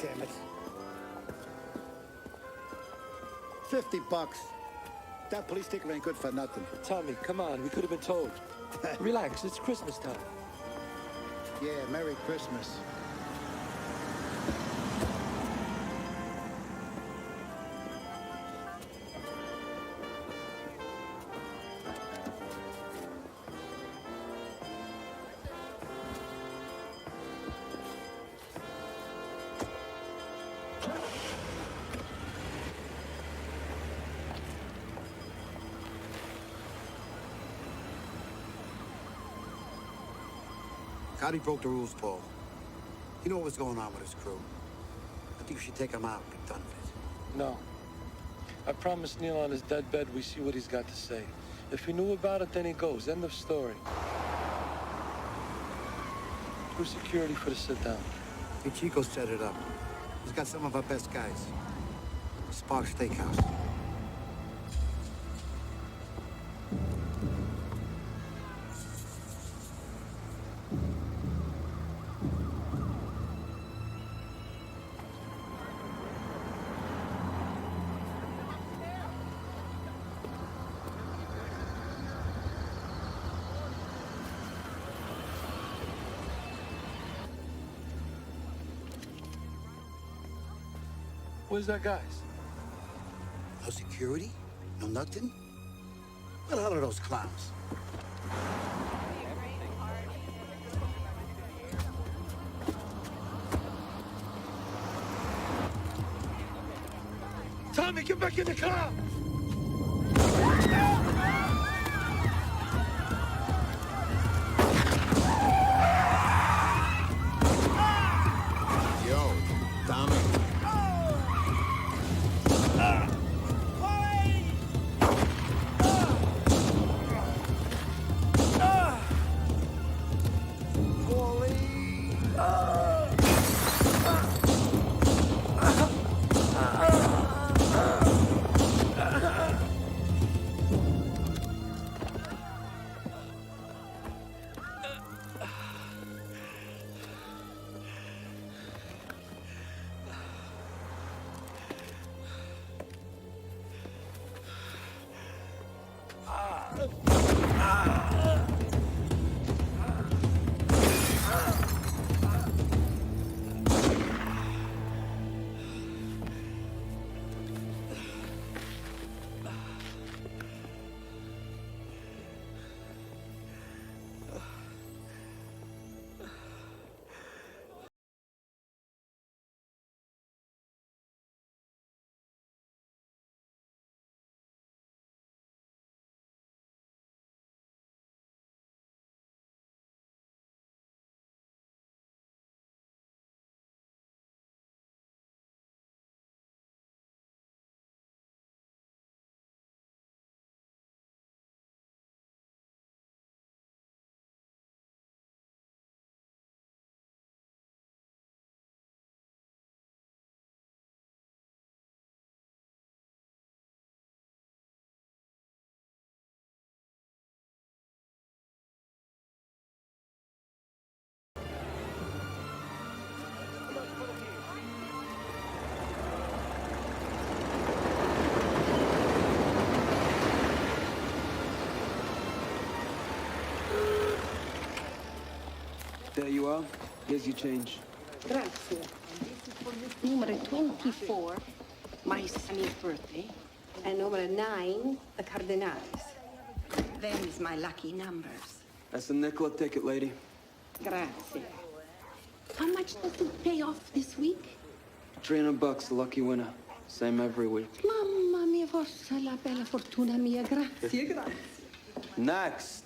Damn it. $50. That police sticker ain't good for nothing. Tommy, come on. We could have been told. Relax. It's Christmas time. Yeah, Merry Christmas. Gotti broke the rules, Paul. You know what's going on with his crew. I think you should take him out and be done with it. No. I promised Neil on his deathbed we see what he's got to say. If he knew about it, then he goes. End of story. Who's security for the sit-down? Hey, Chico set it up. He's got some of our best guys. Spark Steakhouse. Where's that guys? No security? No nothing? What the hell are those clowns? Tommy, get back in the car! Yo, Tommy. There you are. Here's your change. Grazie. This is for numero 24, my son's birthday, and number 9, the Cardinals. Them is my lucky numbers. That's the Nicola ticket, lady. Grazie. How much does it pay off this week? $300, the lucky winner. Same every week. Mamma mia, forza la bella fortuna mia. Grazie, grazie. Next.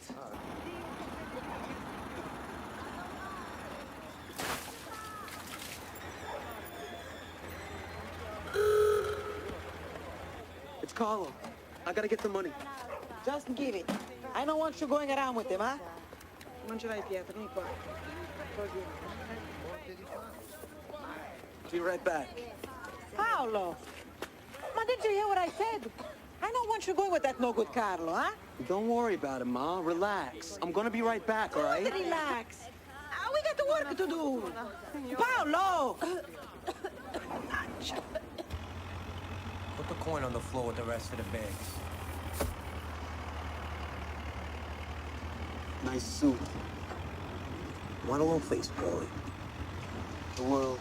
It's Carlo. I gotta get the money. Just give it. I don't want you going around with him, huh? Non ce l'hai, Pietro, vieni qua. Così. Be right back. Paolo! Ma did you hear what I said? I don't want you going with that no-good Carlo, huh? Don't worry about it, Ma. Relax. I'm gonna be right back, all right? Relax. We got the work to do. Paolo! Put the coin on the floor with the rest of the bags. Nice suit. Want a little face, boy. The world,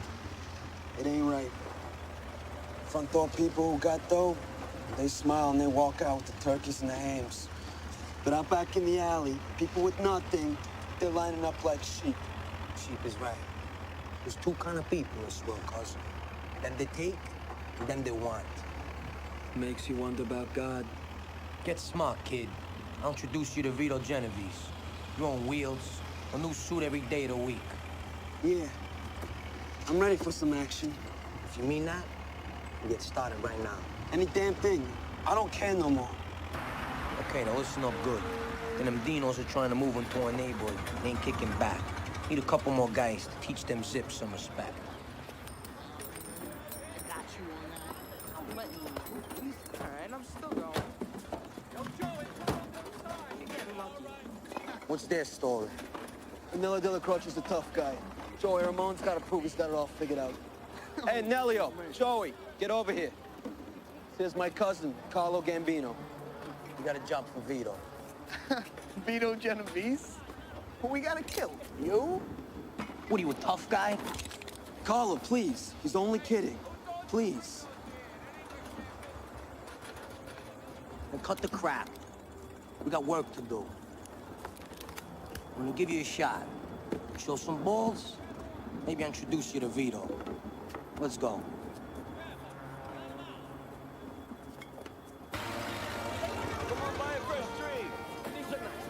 it ain't right. Front door people who got dough, they smile and they walk out with the turkeys and the hams. But out back in the alley, people with nothing, they're lining up like sheep. Sheep is right. There's two kind of people in this world, cuz. Them they take, and them they want. Makes you wonder about God. Get smart, kid. I'll introduce you to Vito Genovese. You're on wheels, a new suit every day of the week. Yeah, I'm ready for some action. If you mean that, we get started right now. Any damn thing. I don't care no more. Okay, now listen up good. And them Dinos are trying to move into our neighborhood. They ain't kicking back. Need a couple more guys to teach them zips some respect. Got you on that. I'm letting you. All right, I'm still going. Yo, Joey, come on to the side. You're getting lucky. What's their story? Danilo De La Croce is a tough guy. Joey Ramon's got to prove he's got it all figured out. Hey, Nelio, Joey, get over here. Here's my cousin, Carlo Gambino. You got a job for Vito. Vito Genovese? Who we gotta kill? You? What are you, a tough guy? Carlo, please. He's only kidding. Please. Then cut the crap. We got work to do. I'm gonna give you a shot. Show some balls, maybe I'll introduce you to Vito. Let's go. Come on, buy a fresh tree. These are nice.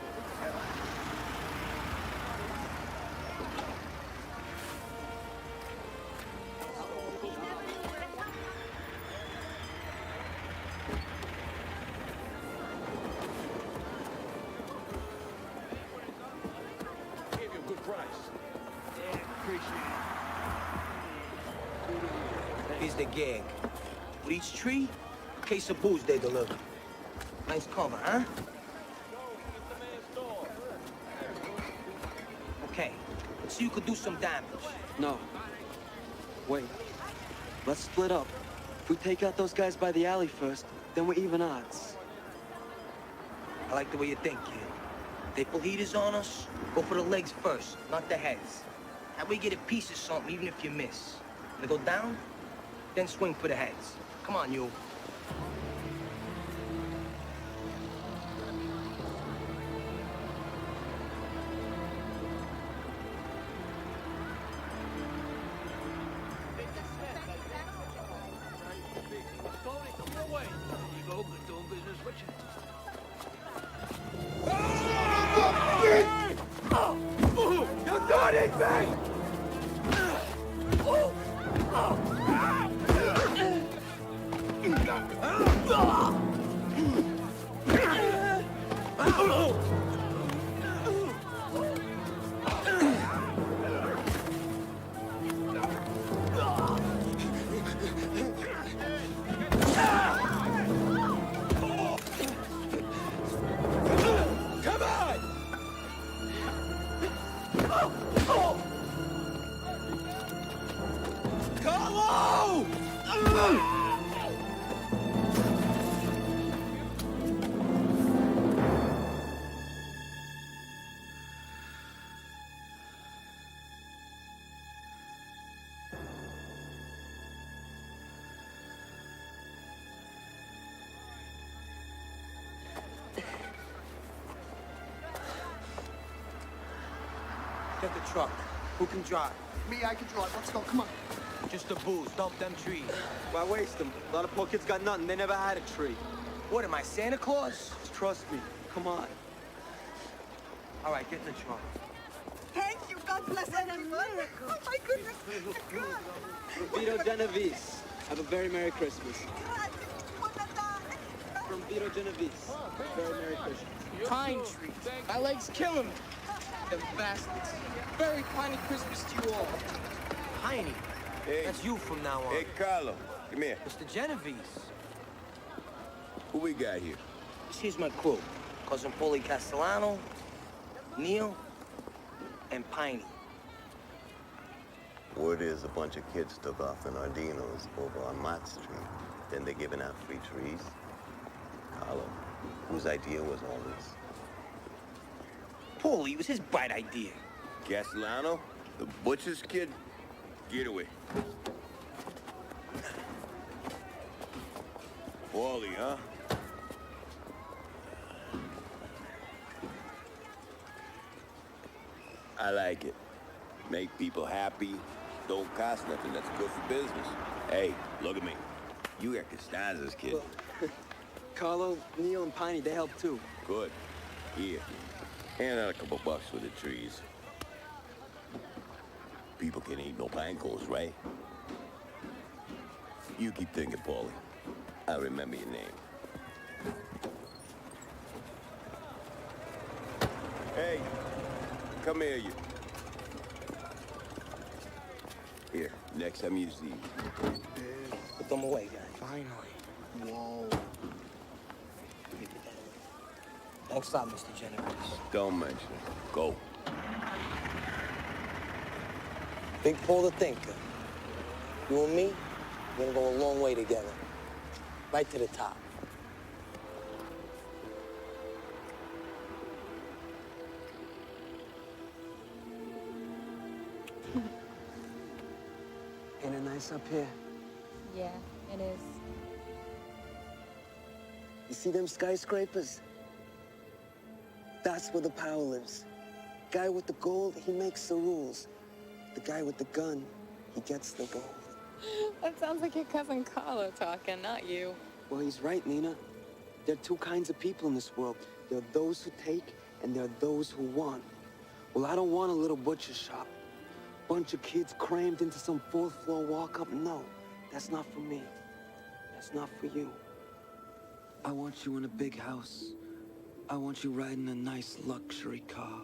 Gave you a good price. Yeah, appreciate it. Here's the gag. With each tree, a case of booze they deliver. Nice cover, huh? Okay, let's see who could do some damage. No. Wait. Let's split up. If we take out those guys by the alley first, then we're even odds. I like the way you think, kid. They pull heaters on us, go for the legs first, not the heads. That way you get a piece of something, even if you miss. When they go down, then swing for the heads. Come on, you. Tony, come your way. There you go, good doing business with you. You doing it, man? Come on! Carlo! Get the truck. Who can drive? Me, I can drive. Let's go. Come on. Just the booze. Dump them trees. Why waste them? A lot of poor kids got nothing. They never had a tree. What am I, Santa Claus? Trust me. Come on. All right, get in the trunk. Thank you. God bless everyone. Oh, my goodness. God. Vito Genovese. Have a very Merry Christmas. From Vito Genovese. Very Merry Christmas. Pine trees. My legs killing me. The bastards. Very piney Christmas to you all. Piney. Hey. That's you from now on. Hey, Carlo, come here. Mr. Genovese. Who we got here? This here's my crew. Cousin Paulie Castellano, Neil, and Piney. Word is a bunch of kids took off in Ardinos over on Mott Street. Then they're giving out free trees. Carlo, whose idea was all this? Paulie, it was his bright idea. Castellano? The butcher's kid? Get away. Paulie, huh? I like it. Make people happy. Don't cost nothing. That's good for business. Hey, look at me. You got Costanza's kid. Well, Carlo, Neil, and Piney, they help too. Good. Here. Hand out a couple bucks for the trees. People can eat no pancos, right? You keep thinking, Paulie. I'll remember your name. Hey, come here, you. Here, next time you see. Put them away, guys. Finally. Whoa. Thanks a lot, Mr. Jefes. Don't mention it. Go. Big Paul the Thinker. You and me, we're gonna go a long way together. Right to the top. Ain't it nice up here? Yeah, it is. You see them skyscrapers? That's where the power lives. Guy with the gold, he makes the rules. The guy with the gun, he gets the gold. That sounds like your cousin Carlo talking, not you. Well, he's right, Nina. There are two kinds of people in this world. There are those who take, and there are those who want. Well, I don't want a little butcher shop. Bunch of kids crammed into some fourth-floor walk-up. No, that's not for me. That's not for you. I want you in a big house. I want you riding a nice luxury car.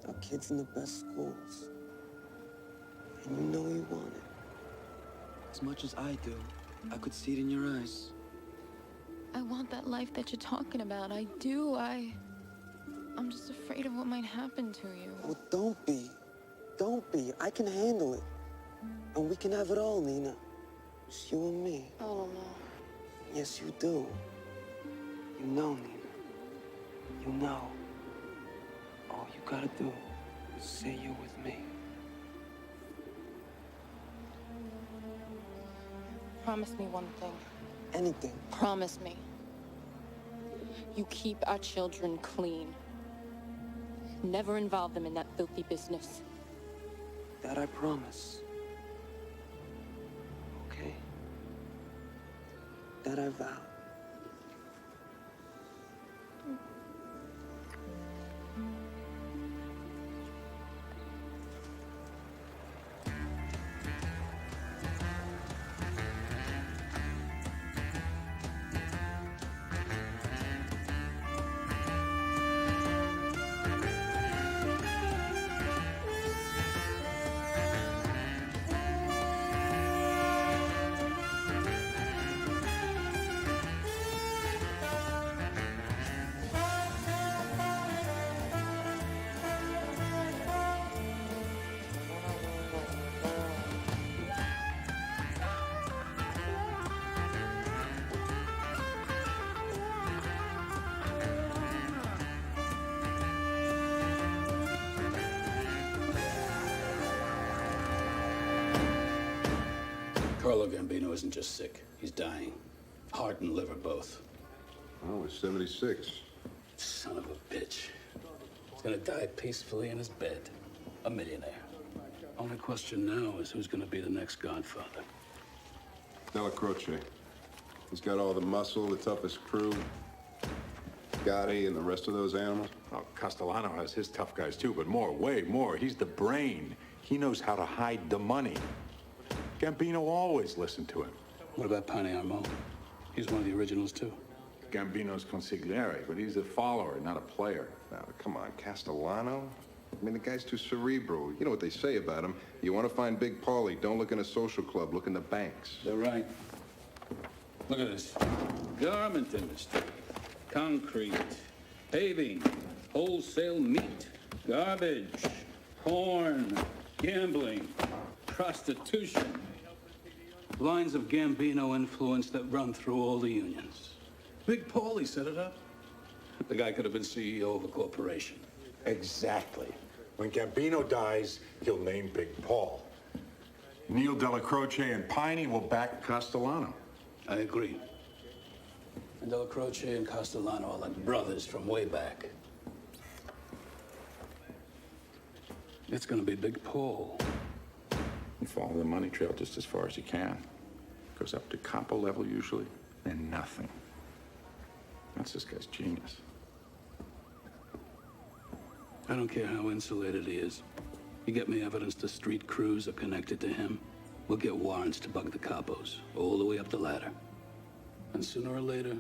Our kids in the best schools. And you know you want it. As much as I do, I could see it in your eyes. I want that life that you're talking about. I do. I'm just afraid of what might happen to you. Well, don't be. Don't be. I can handle it. And we can have it all, Nina. Just you and me. I don't know. Yes, you do. You know, Nina. You know. All you gotta do is say you're with me. Promise me one thing. Anything. Promise me. You keep our children clean. Never involve them in that filthy business. That I promise. Okay? That I vow. Carlo Gambino isn't just sick. He's dying. Heart and liver both. Oh, he's 76. Son of a bitch. He's gonna die peacefully in his bed. A millionaire. Only question now is who's gonna be the next Godfather. Della Croce. He's got all the muscle, the toughest crew. Gotti and the rest of those animals. Oh, Castellano has his tough guys too, but more, way more. He's the brain. He knows how to hide the money. Gambino always listened to him. What about Pane Armand? He's one of the originals too. Gambino's consigliere, but he's a follower, not a player. Now, come on, Castellano? I mean, the guy's too cerebral. You know what they say about him. You want to find Big Paulie, don't look in a social club, look in the banks. They're right. Look at this. Garment industry, concrete, paving, wholesale meat, garbage, porn, gambling. Prostitution. Lines of Gambino influence that run through all the unions. Big Paulie set it up. The guy could have been CEO of a corporation. Exactly. When Gambino dies, he'll name Big Paul. Neil Della Croce and Piney will back Castellano. I agree. And Della Croce and Castellano are like brothers from way back. It's gonna be Big Paul. And follow the money trail just as far as you can. Goes up to capo level usually, then nothing. That's this guy's genius. I don't care how insulated he is. You get me evidence the street crews are connected to him, we'll get warrants to bug the capos, all the way up the ladder. And sooner or later,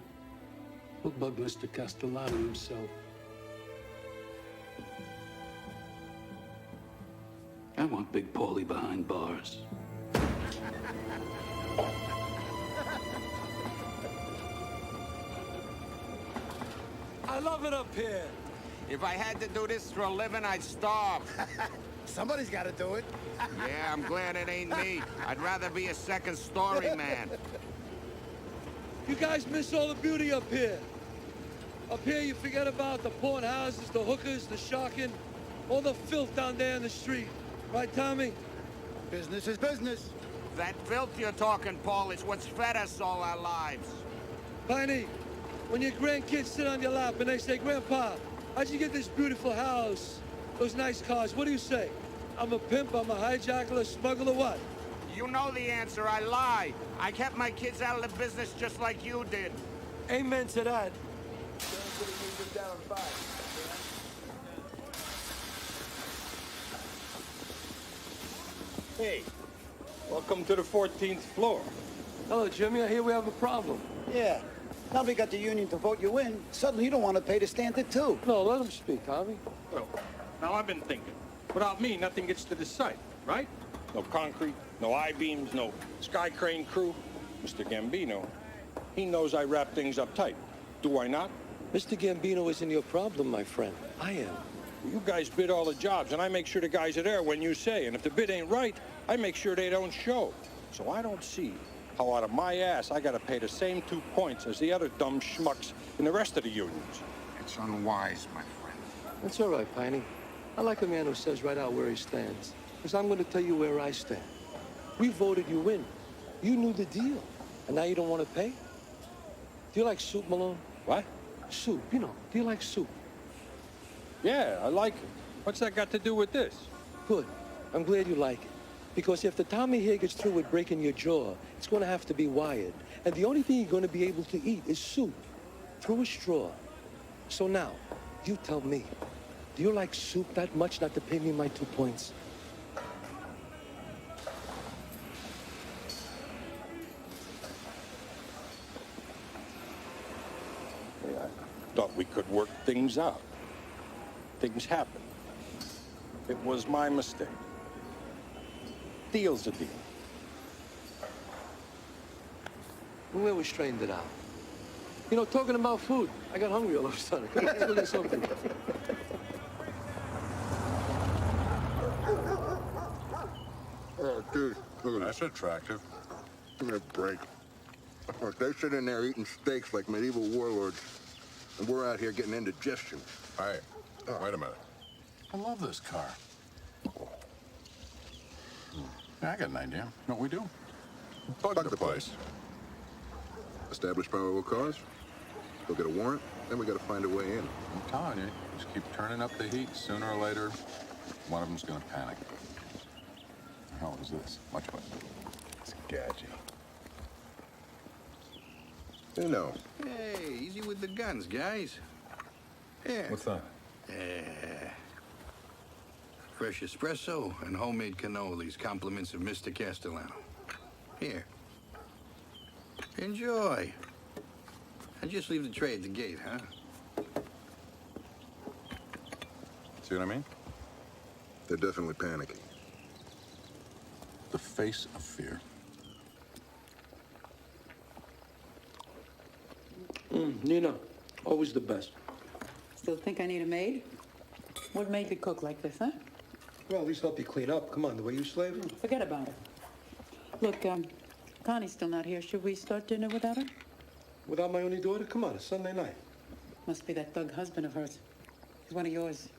we'll bug Mr. Castellano himself. I want Big Paulie behind bars. I love it up here. If I had to do this for a living, I'd starve. Somebody's got to do it. Yeah, I'm glad it ain't me. I'd rather be a second-story man. You guys miss all the beauty up here. Up here, you forget about the pawn houses, the hookers, the sharking, all the filth down there in the street. Right, Tommy? Business is business. That filth you're talking, Paul, is what's fed us all our lives. Piney, when your grandkids sit on your lap and they say, Grandpa, how'd you get this beautiful house, those nice cars? What do you say? I'm a pimp, I'm a hijacker, a smuggler, what? You know the answer. I lie. I kept my kids out of the business just like you did. Amen to that. Hey, welcome to the 14th floor. Hello, Jimmy. I hear we have a problem. Yeah. Now we got the union to vote you in. Suddenly you don't want to pay to stand it too. No, let him speak, Tommy. Well, now I've been thinking. Without me, nothing gets to this site, right? No concrete, no I-beams, no sky crane crew. Mr. Gambino, he knows I wrap things up tight. Do I not? Mr. Gambino isn't your problem, my friend. I am. You guys bid all the jobs, and I make sure the guys are there when you say. And if the bid ain't right, I make sure they don't show. So I don't see how out of my ass I gotta pay the same 2 points as the other dumb schmucks in the rest of the unions. It's unwise, my friend. That's all right, Piney. I like a man who says right out where he stands. Because I'm going to tell you where I stand. We voted you in. You knew the deal. And now you don't want to pay? Do you like soup, Malone? What? Soup, you know. Do you like soup? Yeah, I like it. What's that got to do with this? Good. I'm glad you like it. Because if the Tommy here gets through with breaking your jaw, it's going to have to be wired. And the only thing you're going to be able to eat is soup through a straw. So now, you tell me, do you like soup that much not to pay me my 2 points? Yeah, I thought we could work things out. Things happen. It was my mistake. Deal's a deal. Where we straightened it out. You know, talking about food, I got hungry all of a sudden. Come on, let's go get something. Oh, dude, look at that. That's attractive. Give me a break. They sit in there eating steaks like medieval warlords, and we're out here getting indigestion. Hey, wait a minute. I love this car. Yeah, I got an idea. You know what we do? Bug the place. Establish probable cause. Go get a warrant. Then we got to find a way in. I'm telling you, just keep turning up the heat. Sooner or later, one of them's going to panic. The hell is this? Watch what? It's gadgy. You know. Hey, easy with the guns, guys. Here. What's that? Fresh espresso and homemade cannolis, compliments of Mr. Castellano. Here. Enjoy. And just leave the tray at the gate, huh? See what I mean? They're definitely panicking. The face of fear. Nina, always the best. Still think I need a maid? What maid could cook like this, huh? Well, at least help you clean up. Come on, the way you slave him. Forget about it. Look, Connie's still not here. Should we start dinner without her? Without my only daughter? Come on, it's Sunday night. Must be that thug husband of hers. He's one of yours.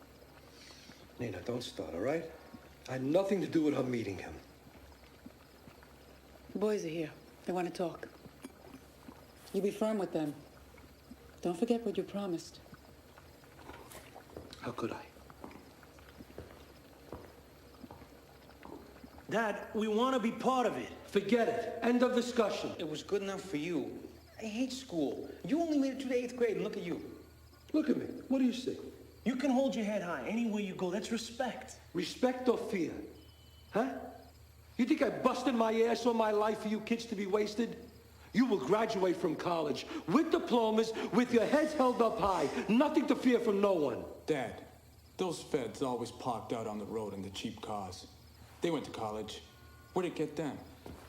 Nina, don't start, all right? I had nothing to do with her meeting him. The boys are here. They want to talk. You be firm with them. Don't forget what you promised. How could I? Dad, we want to be part of it. Forget it. End of discussion. It was good enough for you. I hate school. You only made it to the 8th grade, and look at you. Look at me. What do you see? You can hold your head high anywhere you go. That's respect. Respect or fear? Huh? You think I busted my ass all my life for you kids to be wasted? You will graduate from college with diplomas, with your heads held up high. Nothing to fear from no one. Dad, those feds always parked out on the road in the cheap cars. They went to college. Where'd it get them?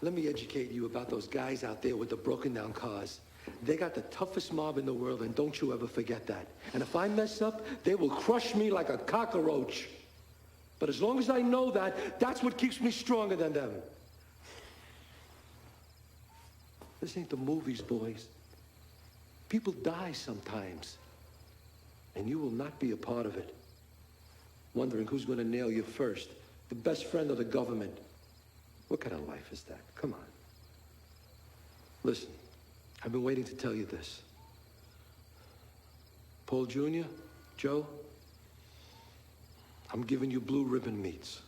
Let me educate you about those guys out there with the broken down cars. They got the toughest mob in the world, and don't you ever forget that. And if I mess up, they will crush me like a cockroach. But as long as I know that, that's what keeps me stronger than them. This ain't the movies, boys. People die sometimes. And you will not be a part of it. Wondering who's going to nail you first. The best friend of the government. What kind of life is that? Come on. Listen, I've been waiting to tell you this. Paul Jr., Joe, I'm giving you blue ribbon meats.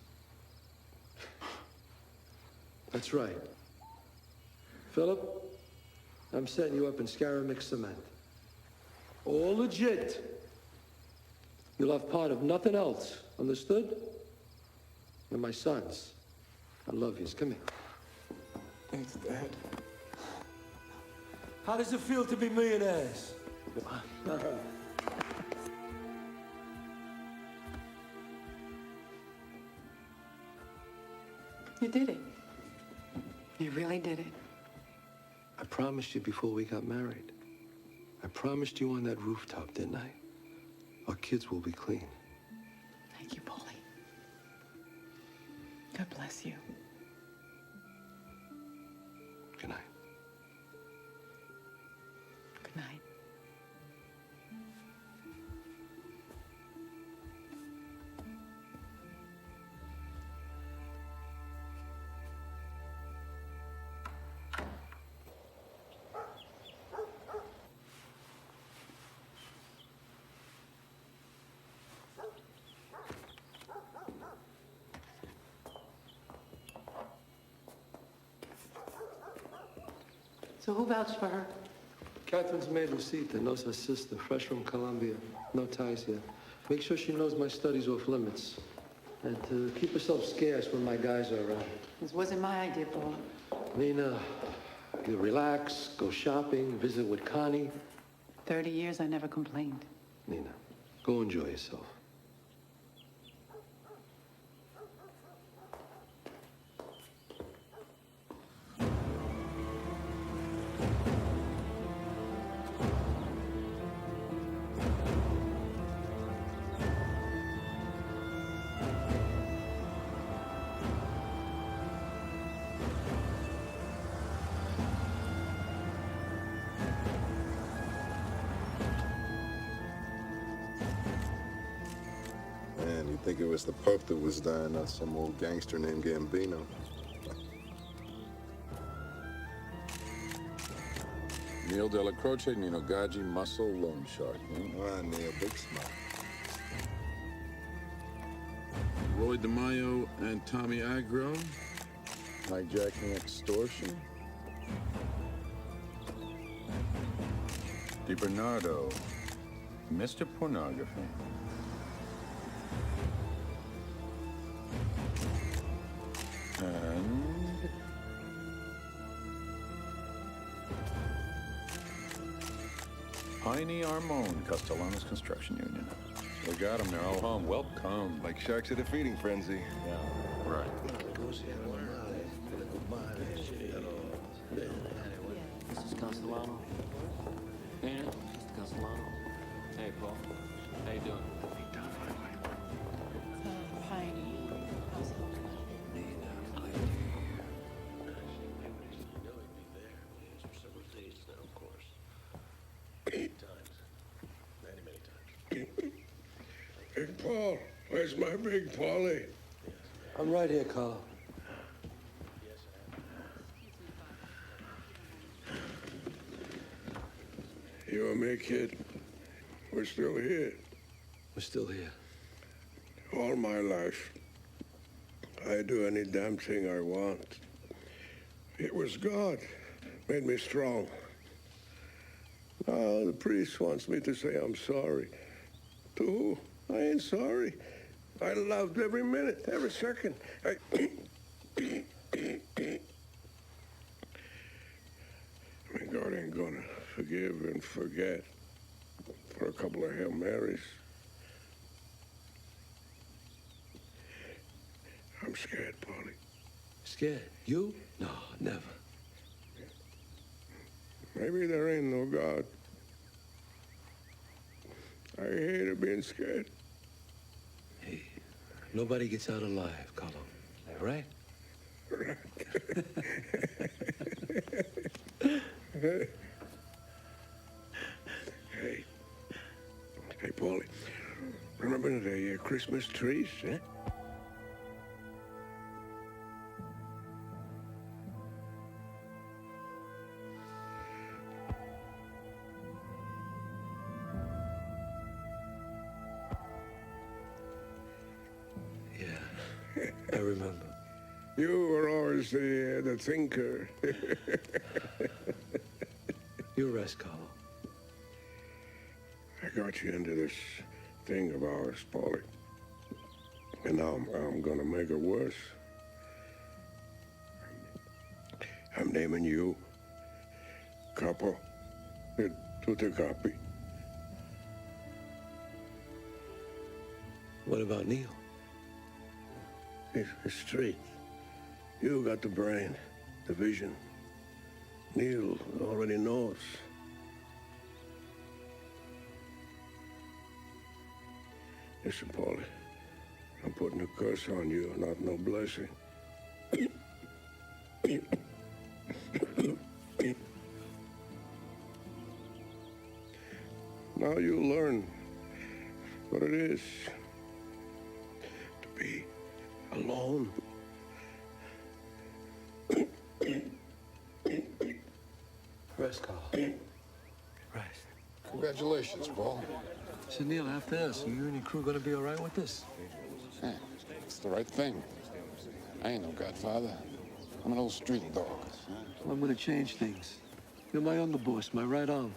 That's right. Philip, I'm setting you up in Scaramix cement. All legit. You'll have part of nothing else. Understood? You're my sons. I love yous. Come here. Thanks, Dad. How does it feel to be millionaires? You did it. You really did it. I promised you before we got married. I promised you on that rooftop, didn't I? Our kids will be clean. Thank you, Paulie. God bless you. Good night. Good night. So who vouched for her? Catherine's maid Lucita knows her sister, fresh from Colombia. No ties here. Make sure she knows my study's off limits. And to keep herself scarce when my guys are around. This wasn't my idea, Paul. Nina, you relax, go shopping, visit with Connie. 30 years, I never complained. Nina, go enjoy yourself. Man, you'd think it was the Pope that was dying, not some old gangster named Gambino. Neil Della Croce, Nino Gaggi, Muscle, Loan Shark. Ah, Neil, big smile. Roy DeMaio and Tommy Agro, hijacking extortion. DiBernardo, Mr. Pornography. And Piney Armone, Castellanos Construction Union. We got them. They're all home. Welcome. Like sharks at a feeding frenzy. Yeah, right. Mrs. Castellano. Nina, Mr. Castellano. Hey, Paul. How you doing? Piney. Big Paul. Where's my big Paulie? I'm right here, Carlo. You and me, kid. We're still here. We're still here. All my life, I do any damn thing I want. It was God made me strong. Now the priest wants me to say I'm sorry. To who? I ain't sorry. I loved every minute, every second. God ain't gonna forgive and forget for a couple of Hail Marys. I'm scared, Paulie. Scared? You? No, never. Maybe there ain't no God. I hated being scared. Hey, nobody gets out alive, Carlo. Right? Right. Hey, Paulie. Remember the Christmas trees, eh? I remember. You were always the thinker. You rest, Carlo. I got you into this thing of ours, Paulie. And now I'm gonna make it worse. I'm naming you Capo e tutti capi. What about Neil? It's straight. You got the brain, the vision. Neil already knows. Listen, Paulie, I'm putting a curse on you, not no blessing. Now you learn what it is to be alone. Rest, Carl. Rest. Congratulations, Paul. So, Neil, after this, are you and your crew gonna be all right with this? Yeah, it's the right thing. I ain't no godfather. I'm an old street dog. Well, I'm gonna change things. You're my underboss, my right arm.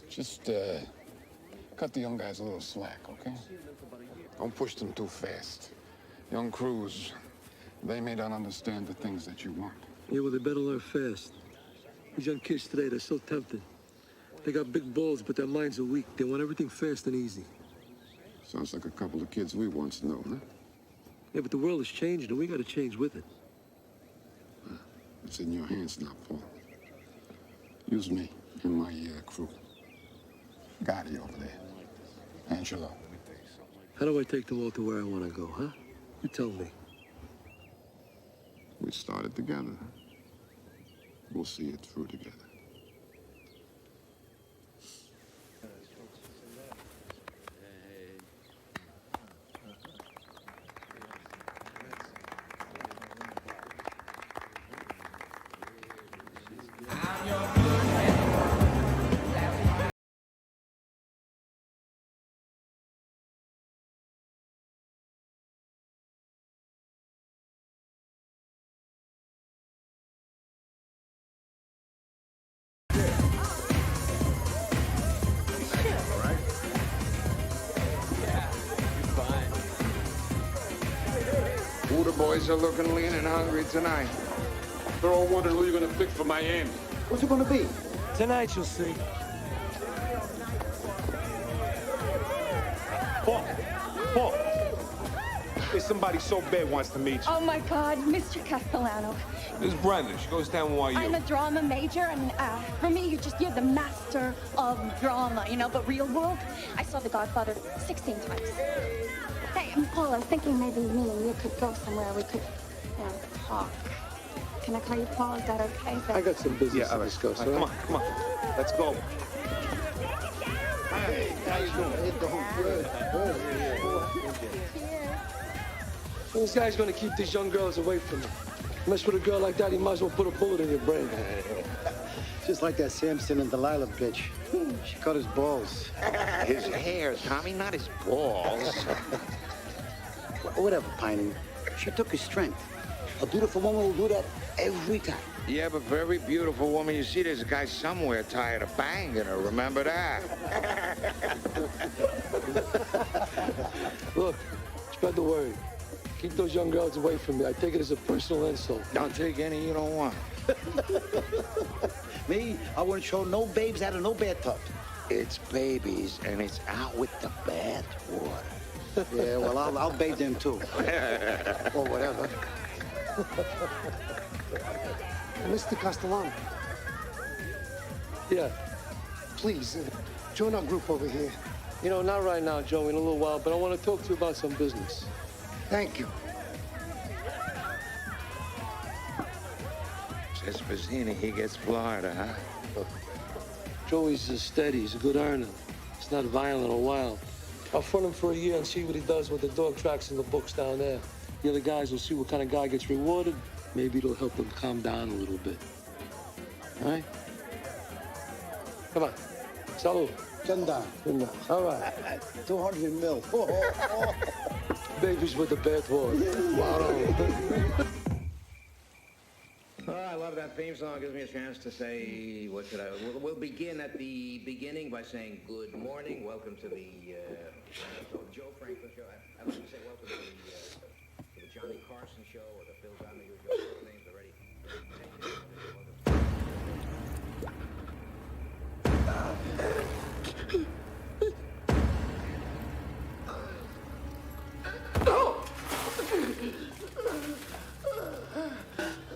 Just, cut the young guys a little slack, okay? Don't push them too fast. Young crews, they may not understand the things that you want. Yeah, well, they better learn fast. These young kids today, they're so tempted. They got big balls, but their minds are weak. They want everything fast and easy. Sounds like a couple of kids we once knew, huh? Yeah, but the world is changing, and we gotta change with it. It's in your hands now, Paul. Use me and my crew. Gotti over there. Angelo. How do I take them all to where I want to go, huh? You tell me. We started together. We'll see it through together. The boys are looking lean and hungry tonight. They're all wondering who you're gonna pick for Miami. What's it gonna be? Tonight you'll see. Paul. There's somebody so bad wants to meet you. Oh my God, Mr. Castellano. This is Brenda. She goes down NYU. I'm a drama major, and for me, you're the master of drama, but real world, I saw The Godfather 16 times. Hey, Paul, I was thinking maybe me and you could go somewhere we could, talk. Can I call you Paul? Is that okay? I got some business to discuss. Come on. Let's go. Hey, How you doing? Good. This guy's gonna keep these young girls away from me. Mess with a girl like that, he might as well put a bullet in your brain. Just like that Samson and Delilah bitch. She cut his balls. His hair, Tommy, not his balls. Whatever, Piney. She took his strength. A beautiful woman will do that every time. Yeah, but for every beautiful woman you see, there's a guy somewhere tired of banging her. Remember that? Look, spread the word. Keep those young girls away from me. I take it as a personal insult. Don't take any you don't want. Me, I wouldn't show no babes out of no bathtub. It's babies, and it's out with the bath water. Yeah, well, I'll bathe them too. Or whatever. Mr. Castellano. Yeah. Please, join our group over here. You know, not right now, Joe, in a little while, but I want to talk to you about some business. Thank you. Says Pizzini, he gets Florida, huh? Joey's steady. He's a good earner. He's not violent or wild. I'll front him for a year and see what he does with the dog tracks in the books down there. The other guys will see what kind of guy gets rewarded. Maybe it'll help them calm down a little bit. All right? Come on. Salud. Ganda. All right. 200 mil. Babies with the bathwater. Wow. Oh, I love that theme song. It gives me a chance to say, what should I? We'll begin at the beginning by saying good morning. Welcome to the Joe Franklin show. I'd like to say welcome to the Johnny Carson show or the Phil Donahue show. Those names are ready.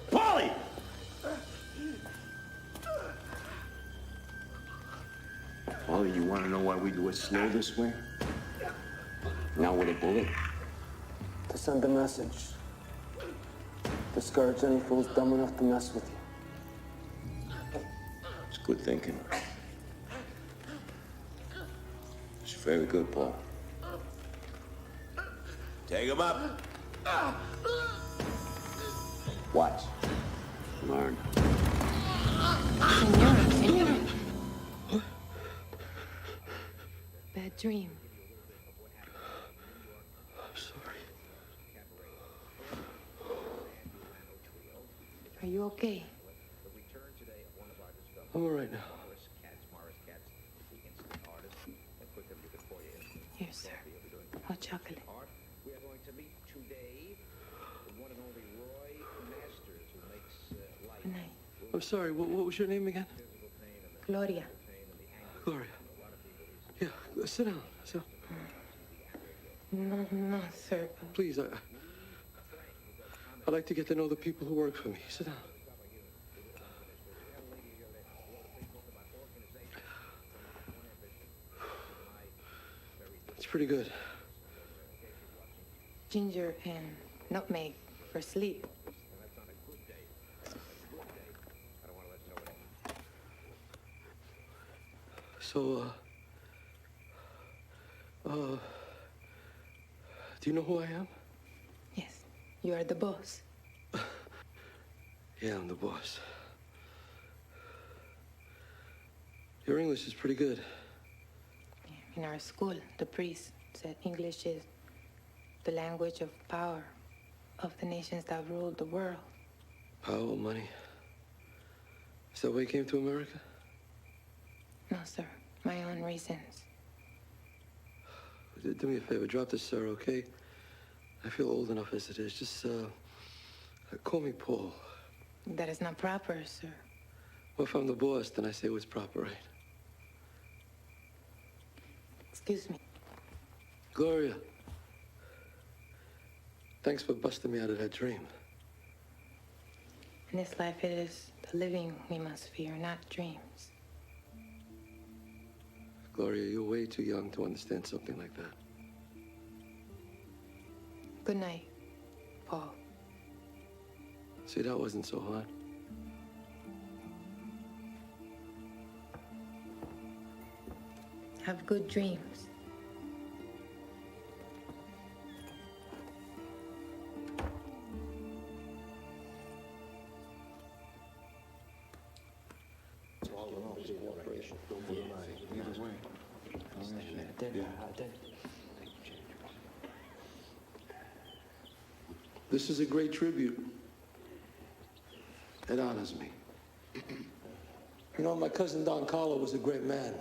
Polly! Polly, you want to know why we do it slow this way? Now with a bullet? To send a message. Discourage any fools dumb enough to mess with you. It's good thinking. It's very good, Paul. Take him up. Watch. Learn. Senora. Bad dream. I'm sorry. Are you okay? I'm all right now. Here, sir. Hot chocolate. We are going to meet today the one and only Roy Masters, who makes light. Good night. I'm sorry. What was your name again? Gloria. Gloria. Yeah, sit down. Sit down. No, sir. Please, I'd like to get to know the people who work for me. Sit down. It's pretty good. Ginger and nutmeg for sleep. So, do you know who I am? Yes, you are the boss. Yeah, I'm the boss. Your English is pretty good. In our school, the priest said English is the language of power of the nations that ruled the world. Power, money. Is that why you came to America? No, sir. My own reasons. Do me a favor, drop this, sir, okay? I feel old enough as it is. Just, call me Paul. That is not proper, sir. Well, if I'm the boss, then I say what's proper, right? Excuse me. Gloria. Thanks for busting me out of that dream. In this life, it is the living we must fear, not dreams. Gloria, you're way too young to understand something like that. Good night, Paul. See, that wasn't so hard. Have good dreams. This is a great tribute. It honors me. You know, my cousin Don Carlo was a great man,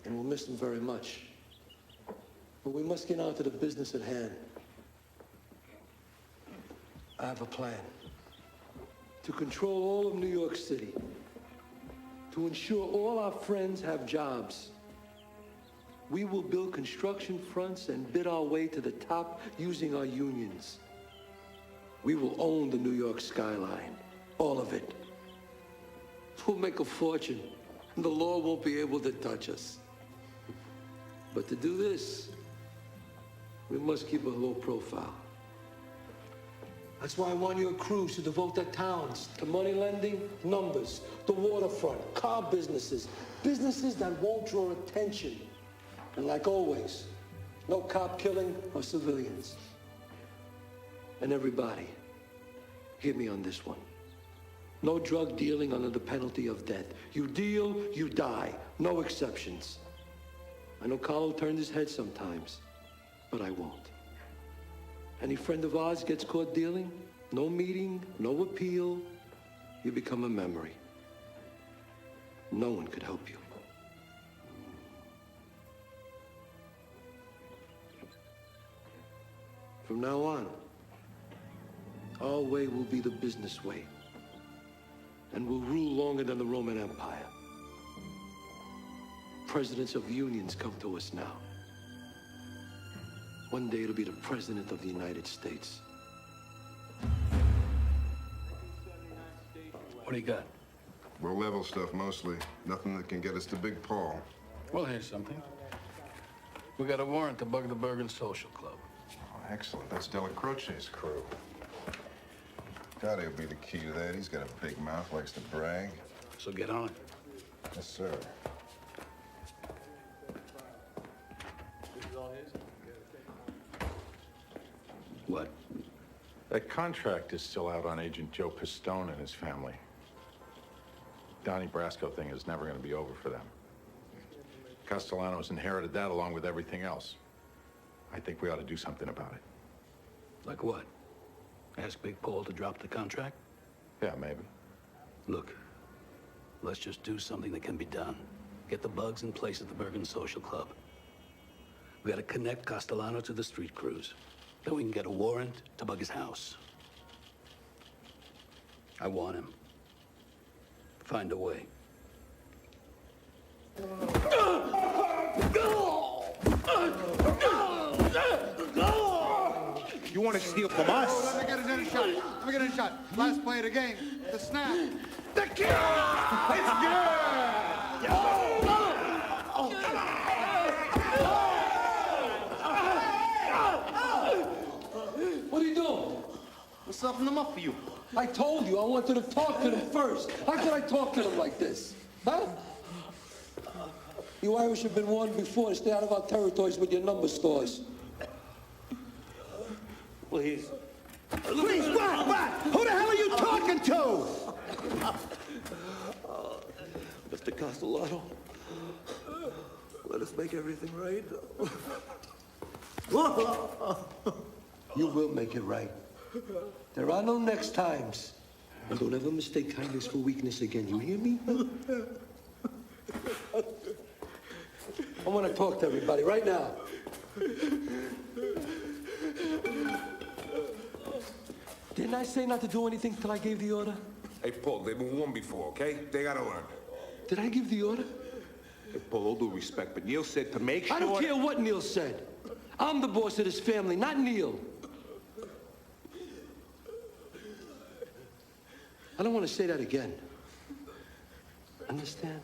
and we'll miss him very much. But we must get on to the business at hand. I have a plan to control all of New York City, to ensure all our friends have jobs. We will build construction fronts and bid our way to the top using our unions. We will own the New York skyline, all of it. We'll make a fortune, and the law won't be able to touch us. But to do this, we must keep a low profile. That's why I want your crews to devote their talents to money lending, numbers, the waterfront, car businesses, businesses that won't draw attention. And like always, no cop killing or civilians. And everybody, hear me on this one. No drug dealing under the penalty of death. You deal, you die. No exceptions. I know Carlo turned his head sometimes, but I won't. Any friend of ours gets caught dealing, no meeting, no appeal, you become a memory. No one could help you. From now on, our way will be the business way, and will rule longer than the Roman Empire. Presidents of unions come to us now. One day it'll be the President of the United States. What do you got? Low level stuff mostly. Nothing that can get us to Big Paul. Well, here's something. We got a warrant to bug the Bergen Social Club. Oh, excellent. That's Della Croce's crew. Gotti will be the key to that. He's got a big mouth, likes to brag. So get on it. Yes, sir. What? That contract is still out on Agent Joe Pistone and his family. Donnie Brasco thing is never going to be over for them. Castellano's inherited that along with everything else. I think we ought to do something about it. Like what? Ask Big Paul to drop the contract? Yeah, maybe. Look, let's just do something that can be done. Get the bugs in place at the Bergen Social Club. We gotta connect Castellano to the street crews. Then we can get a warrant to bug his house. I want him. Find a way. You want to steal from us? Let me get another shot. Let me get another shot. Last play of the game. The snap. The kill! It's good! What are you doing? I'm softening them up for you. I told you I wanted to talk to them first. How could I talk to them like this? Huh? You Irish have been warned before to stay out of our territories with your number stores. Please. Please, what? Who the hell are you talking to? Mr. Castellano, let us make everything right. You will make it right. There are no next times. And don't ever mistake kindness for weakness again. You hear me? I want to talk to everybody right now. Didn't I say not to do anything till I gave the order? Hey, Paul, they've been warned before, okay? They gotta learn. Did I give the order? Hey, Paul, all due respect, but Neil said to make sure... I don't care what Neil said. I'm the boss of this family, not Neil. I don't want to say that again. Understand?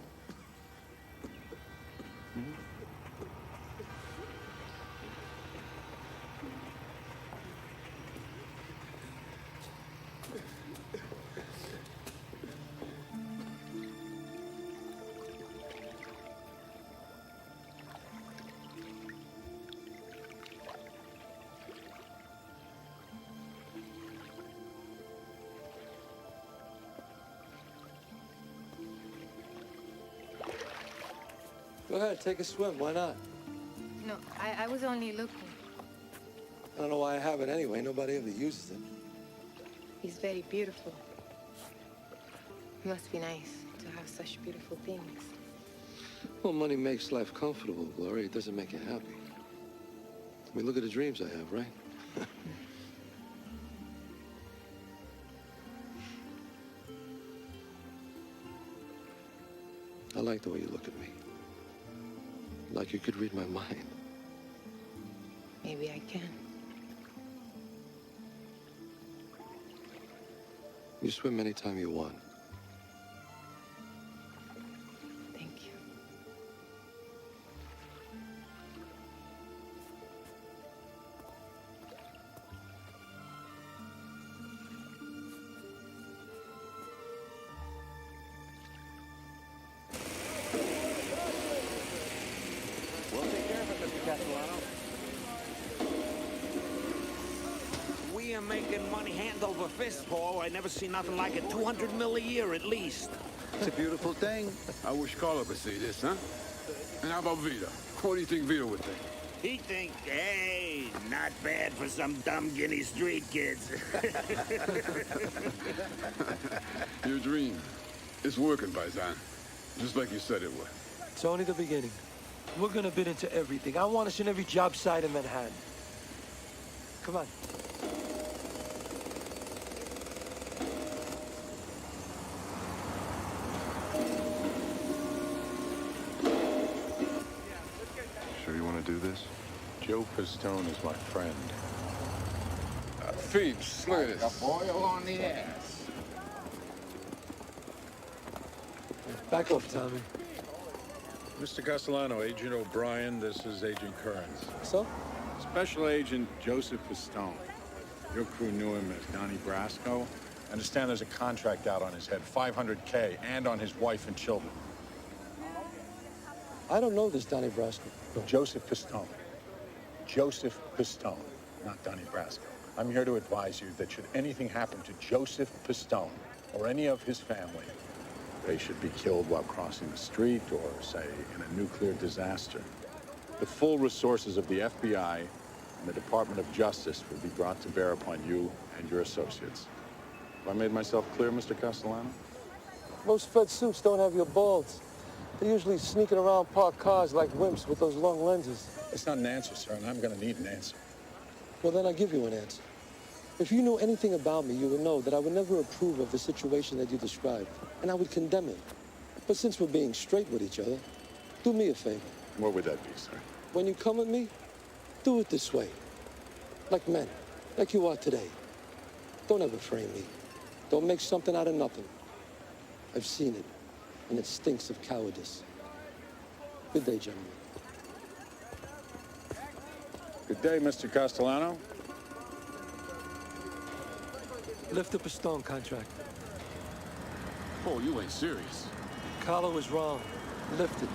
Go ahead, take a swim. Why not? No, I was only looking. I don't know why I have it anyway. Nobody ever uses it. It's very beautiful. It must be nice to have such beautiful things. Well, money makes life comfortable, Gloria. It doesn't make you happy. I mean, look at the dreams I have, right? I like the way you look at me. Like you could read my mind. Maybe I can. You swim anytime you want. Thank you. We'll take care of it, Mr. Castellano. We are making money hand over fist, Paul. I never seen nothing like it. 200 mil a year at least. It's a beautiful thing. I wish Carlo could see this, huh? And how about Vito? What do you think Vito would think? He think, hey, not bad for some dumb Guinea street kids. Your dream. It's working, Paisan. Just like you said it would. It's only the beginning. We're gonna bid into everything. I want us in every job site in Manhattan. Come on. Sure you want to do this? Joe Pistone is my friend. Phoebes, look at this. A boil on the ass. Back off, Tommy. Mr. Castellano, Agent O'Brien, this is Agent Kearns. So? Special Agent Joseph Pistone. Your crew knew him as Donnie Brasco. I understand there's a contract out on his head, $500K, and on his wife and children. I don't know this Donnie Brasco. Joseph Pistone. Joseph Pistone, not Donnie Brasco. I'm here to advise you that should anything happen to Joseph Pistone or any of his family, they should be killed while crossing the street or, say, in a nuclear disaster. The full resources of the FBI and the Department of Justice will be brought to bear upon you and your associates. Have I made myself clear, Mr. Castellano? Most Fed suits don't have your balls. They're usually sneaking around parked cars like wimps with those long lenses. It's not an answer, sir, and I'm going to need an answer. Well, then I'll give you an answer. If you knew anything about me, you would know that I would never approve of the situation that you described, and I would condemn it. But since we're being straight with each other, do me a favor. What would that be, sir? When you come at me, do it this way. Like men, like you are today. Don't ever frame me. Don't make something out of nothing. I've seen it, and it stinks of cowardice. Good day, gentlemen. Good day, Mr. Castellano. Lift the Pistone contract. Oh, you ain't serious. Carlo was wrong. Lift it.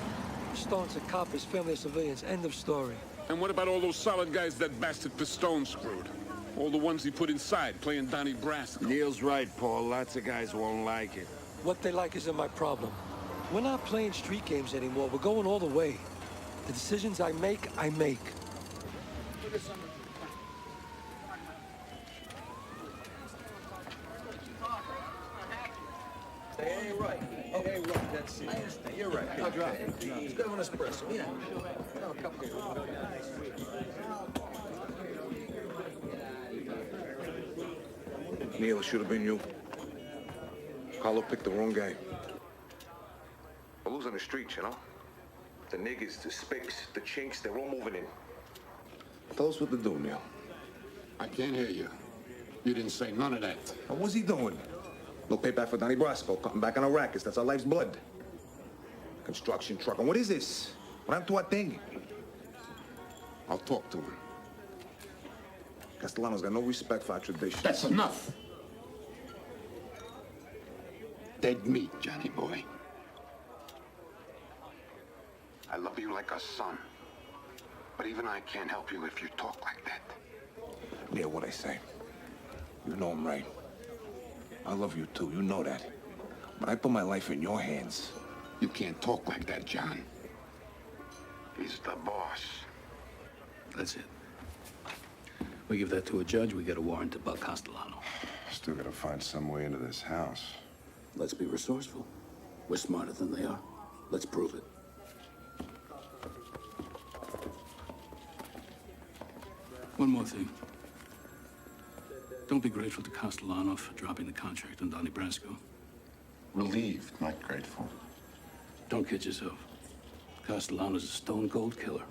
Pistone's a cop, his family are civilians. End of story. And what about all those solid guys that bastard Pistone screwed? All the ones he put inside, playing Donnie Brasco. Neil's right, Paul. Lots of guys won't like it. What they like isn't my problem. We're not playing street games anymore. We're going all the way. The decisions I make, I make. Hey, right. Okay, right. That's it. I understand. You're right. I'll drop it. Let's go have an espresso. Yeah. Have a cup of Neil, it should have been you. Carlo picked the wrong guy. We're losing the streets, you know? The niggas, the spicks, the chinks, they're all moving in. Tell us what to do, Neil. I can't hear you. You didn't say none of that. Now, what's he doing? No payback for Donnie Brasco, cutting back on our rackets. That's our life's blood. Construction truck. And what is this? What happened to our thing? I'll talk to him. Castellano's got no respect for our tradition. That's enough. Dead meat, Johnny boy. I love you like a son. But even I can't help you if you talk like that. Neil, what I say. You know I'm right. I love you too, you know that. But I put my life in your hands. You can't talk like that, John. He's the boss. That's it. We give that to a judge, we get a warrant to buck Castellano. Still gotta find some way into this house. Let's be resourceful. We're smarter than they are. Let's prove it. One more thing. Don't be grateful to Castellano for dropping the contract on Donnie Brasco. Relieved, not grateful. Don't kid yourself. Castellano's a stone-cold killer.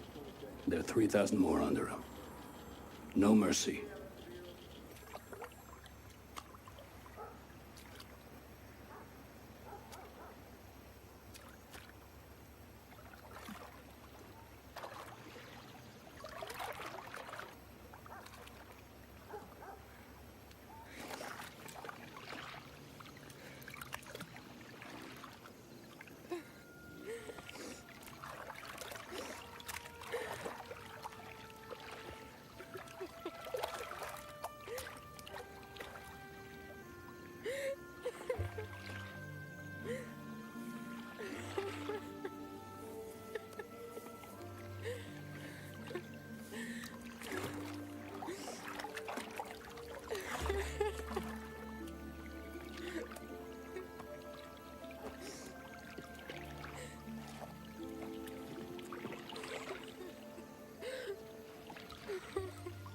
There are 3,000 more under him. No mercy.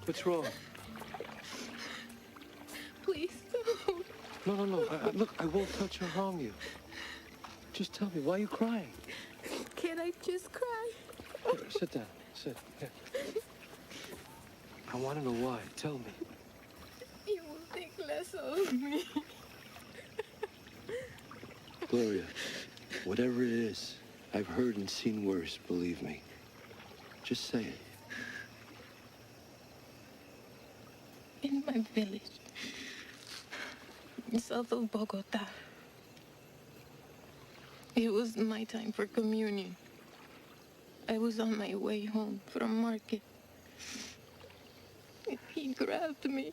What's wrong? Please don't. No. Look, I won't touch or harm you. Just tell me, why are you crying? Can I just cry? Here, sit down. Sit. Here. I want to know why. Tell me. You will think less of me. Gloria, whatever it is, I've heard and seen worse, believe me. Just say it. In my village, south of Bogota. It was my time for communion. I was on my way home from market. He grabbed me.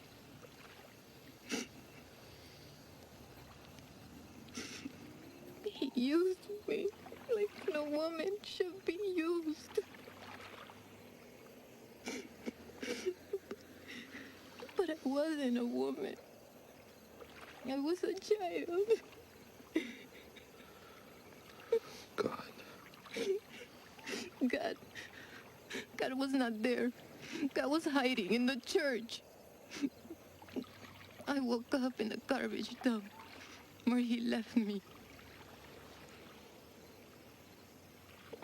He used me like no woman should be used. But I wasn't a woman. I was a child. God was not there. God was hiding in the church. I woke up in the garbage dump where he left me.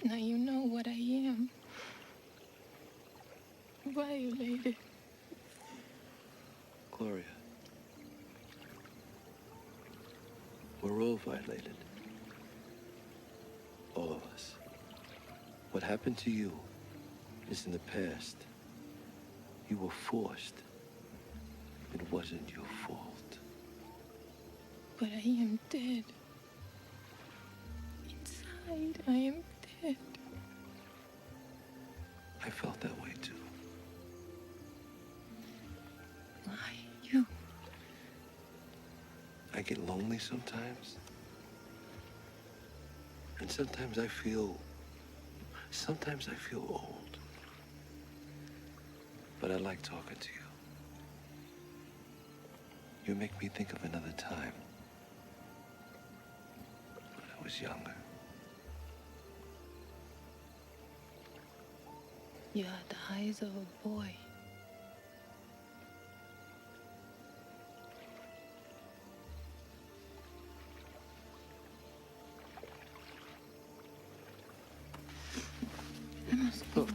Now you know what I am. Violated. Gloria, we're all violated. All of us. What happened to you is in the past. You were forced. It wasn't your fault. But I am dead. Inside, I am dead. I felt that way too. Why you? I get lonely sometimes. And sometimes I feel old. But I like talking to you. You make me think of another time. When I was younger. You had the eyes of a boy. I must go.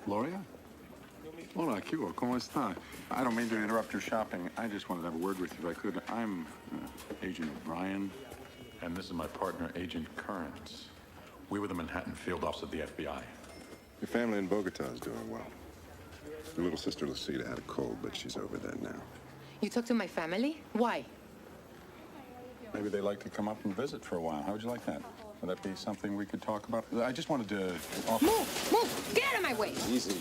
Gloria? Hola, Cuba. ¿Cómo está? I don't mean to interrupt your shopping. I just wanted to have a word with you if I could. I'm Agent O'Brien. And this is my partner, Agent Kearns. We were the Manhattan field office of the FBI. Your family in Bogota is doing well. Your little sister Lucida had a cold, but she's over that now. You talk to my family? Why? Maybe they'd like to come up and visit for a while. How would you like that? Would that be something we could talk about? I just wanted to offer... Move! Get out of my way! Easy.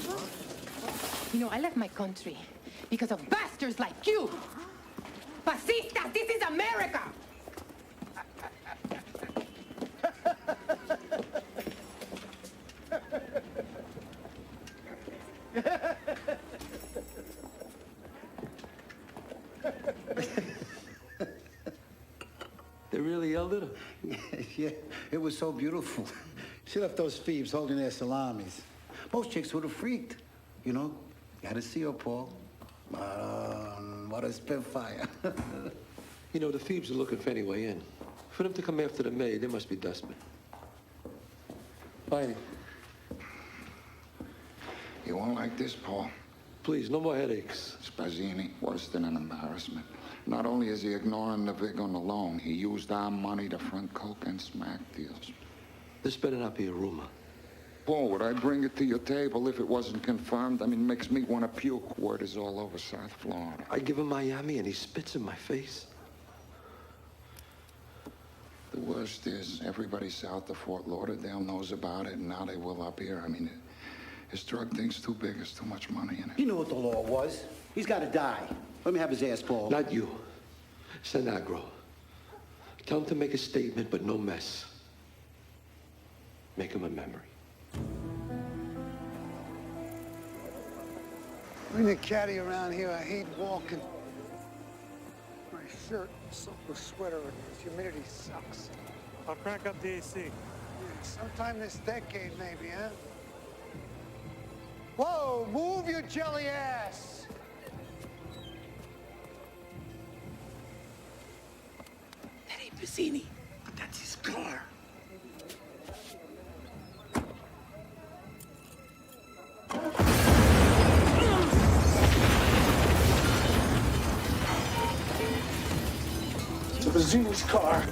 You know, I left my country because of bastards like you. Fascistas, this is America! They really yelled at her? Yeah, it was so beautiful. She left those thieves holding their salamis. Most chicks would have freaked, you know? You had to see her, Paul. What a spitfire. You know, the thieves are looking for any way in. For them to come after the maid, they must be desperate. Bye. You won't like this, Paul. Please, no more headaches. Spazzini, worse than an embarrassment. Not only is he ignoring the vig on the loan, he used our money to front coke and smack deals. This better not be a rumor. Paul, would I bring it to your table if it wasn't confirmed? I mean, makes me want to puke. Word is all over South Florida. I give him Miami and he spits in my face. The worst is everybody south of Fort Lauderdale knows about it, and now they will up here. I mean, his drug thing's too big. There's too much money in it. You know what the law was. He's got to die. Let me have his ass, Paul. Not you. Senagro. Tell him to make a statement, but no mess. Make him a memory. Bring the caddy around here. I hate walking. My shirt, soaked with sweater, and this humidity sucks. I'll crank up the AC. Yeah, sometime this decade, maybe, huh? Whoa, move your jelly ass! That ain't Pizzini, but that's his car. It's a Pizzini's car.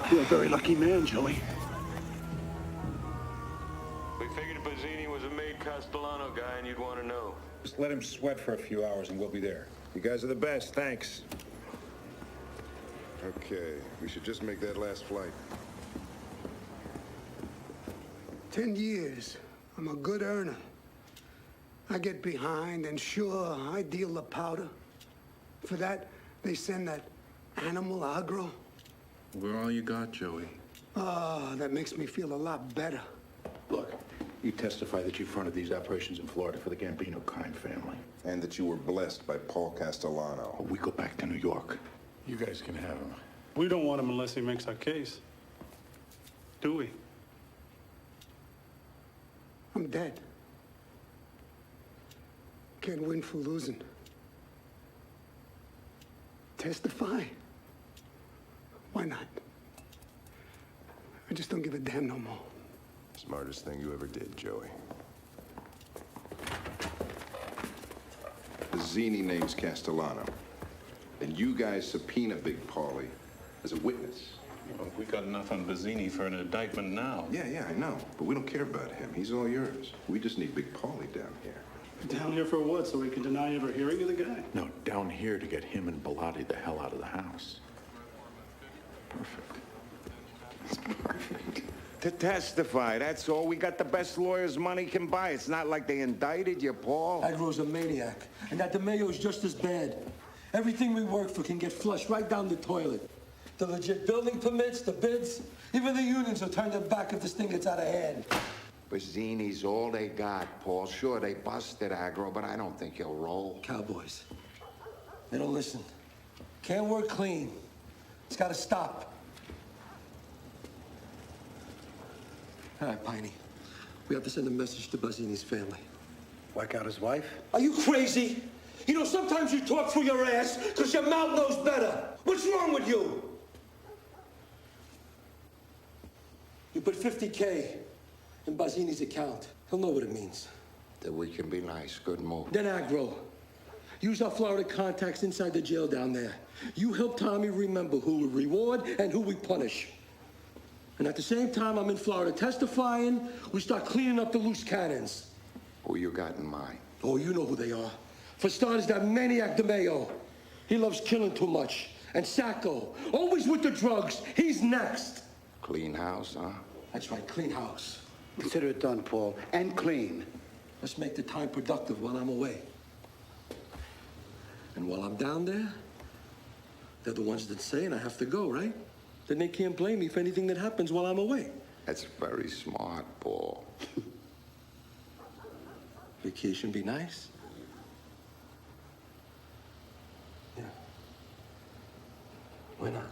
You're a very lucky man, Joey. We figured Pizzini was a maid Castellano guy and you'd want to know. Just let him sweat for a few hours and we'll be there. You guys are the best, thanks. Okay, we should just make that last flight. 10 years. I'm a good earner. I get behind, and sure, I deal the powder. For that, they send that animal aggro. We're all you got, Joey. Ah, that makes me feel a lot better. Look, you testify that you fronted these operations in Florida for the Gambino crime family. And that you were blessed by Paul Castellano. We go back to New York. You guys can have him. We don't want him unless he makes our case. Do we? I'm dead. Can't win for losing. Testify? Why not? I just don't give a damn no more. Smartest thing you ever did, Joey. The Zini name's Castellano. And you guys subpoena Big Paulie as a witness. Well, we got enough on Bazzini for an indictment now. Yeah, I know. But we don't care about him. He's all yours. We just need Big Paulie down here. Down here for what? So we can deny ever hearing of the guy? No, down here to get him and Bellotti the hell out of the house. Perfect. It's perfect. To testify, that's all. We got the best lawyers money can buy. It's not like they indicted you, Paul. Agro's a maniac, and that DeMayo's just as bad. Everything we work for can get flushed right down the toilet. The legit building permits, the bids, even the unions will turn their back if this thing gets out of hand. Bazzini's all they got, Paul. Sure, they busted Agro, but I don't think he'll roll. Cowboys. They don't listen. Can't work clean. It's got to stop. All right, Piney. We have to send a message to Bazzini's family. Whack out his wife? Are you crazy? You know, sometimes you talk through your ass because your mouth knows better. What's wrong with you? You put 50K in Bazzini's account. He'll know what it means. That we can be nice. Good move. Then aggro. Use our Florida contacts inside the jail down there. You help Tommy remember who we reward and who we punish. And at the same time I'm in Florida testifying, we start cleaning up the loose cannons. Who you got in mind? Oh, you know who they are. For starters, that maniac DeMayo. He loves killing too much. And Sacco, always with the drugs. He's next. Clean house, huh? That's right, clean house. Consider it done, Paul. And clean. Let's make the time productive while I'm away. And while I'm down there, they're the ones that say, and I have to go, right? Then they can't blame me for anything that happens while I'm away. That's very smart, Paul. Vacation be nice? Yeah. Why not?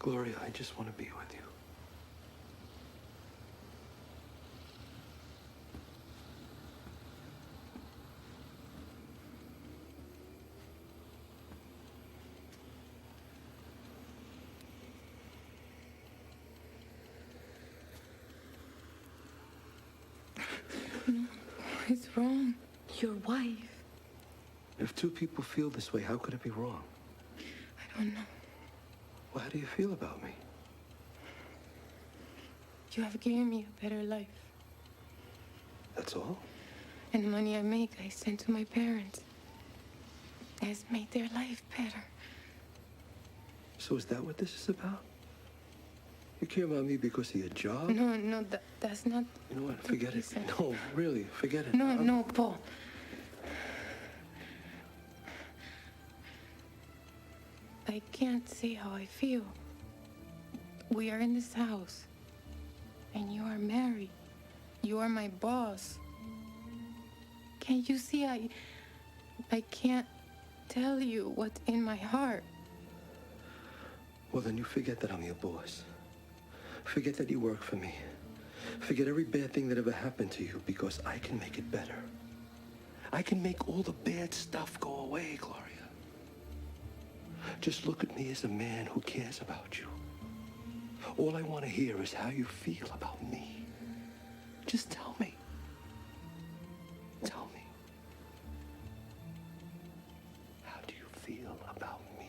Gloria, I just want to be with you. No, it's wrong. Your wife. If two people feel this way, how could it be wrong? I don't know. Well, how do you feel about me? You have given me a better life. That's all? And the money I make, I send to my parents. It has made their life better. So is that what this is about? You care about me because of your job? No, that's not... You know what? Forget it. No, really, forget it. No, Paul. I can't say how I feel. We are in this house, and you are married. You are my boss. Can't you see I can't tell you what's in my heart? Well, then you forget that I'm your boss. Forget that you work for me. Forget every bad thing that ever happened to you, because I can make it better. I can make all the bad stuff go away, Gloria. Just look at me as a man who cares about you. All I want to hear is how you feel about me. Just tell me. Tell me. How do you feel about me?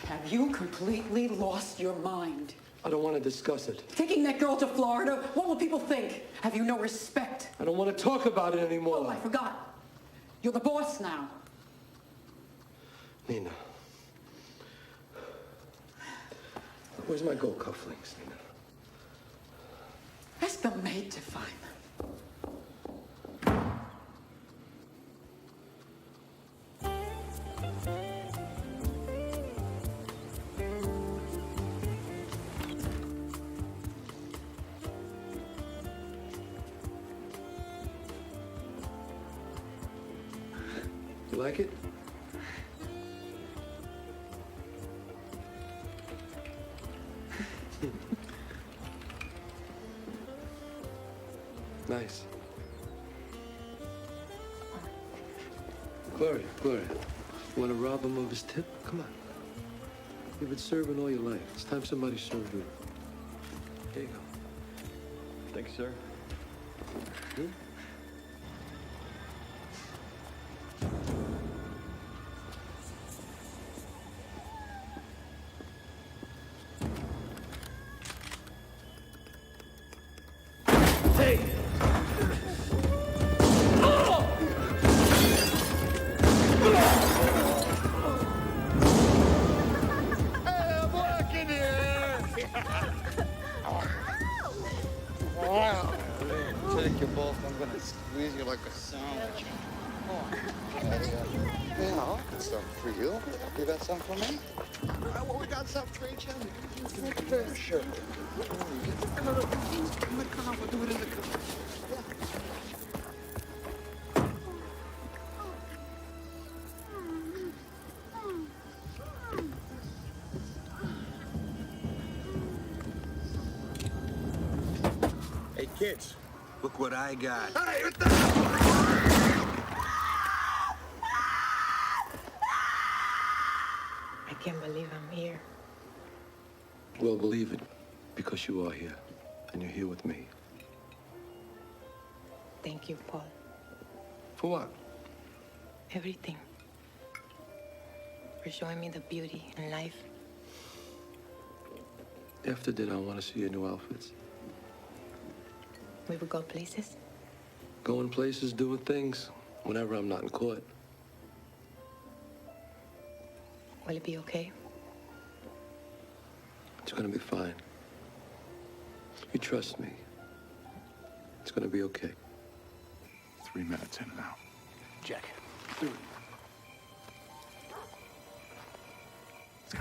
Have you completely lost your mind? I don't want to discuss it. Taking that girl to Florida, what will people think? Have you no respect? I don't want to talk about it anymore. Oh, I forgot. You're the boss now. Nina. Where's my gold cufflinks, Nina? Ask the maid to find them. You like it? Nice. Gloria. Want to rob him of his tip? Come on. You've been serving all your life. It's time somebody served you. Here you go. Thanks, sir. Hey! Hey, I'm working here! Wow. Take you both. I'm gonna squeeze you like a sandwich. Yeah, I'll get some for you. You got some for me? Well, we got some for each other. Sure. Get in the car. We'll do it in the car. Hey, kids, look what I got. Hey, what the? I can't believe I'm here. Well, believe it, because you are here, and you're here with me. Thank you, Paul. For what? Everything. For showing me the beauty in life. After dinner, I want to see your new outfits. We would go places. Going places, doing things, whenever I'm not in court. Will it be okay? It's gonna be fine. You trust me. It's gonna be okay. 3 minutes in and out. Jack. Do it. Let's go.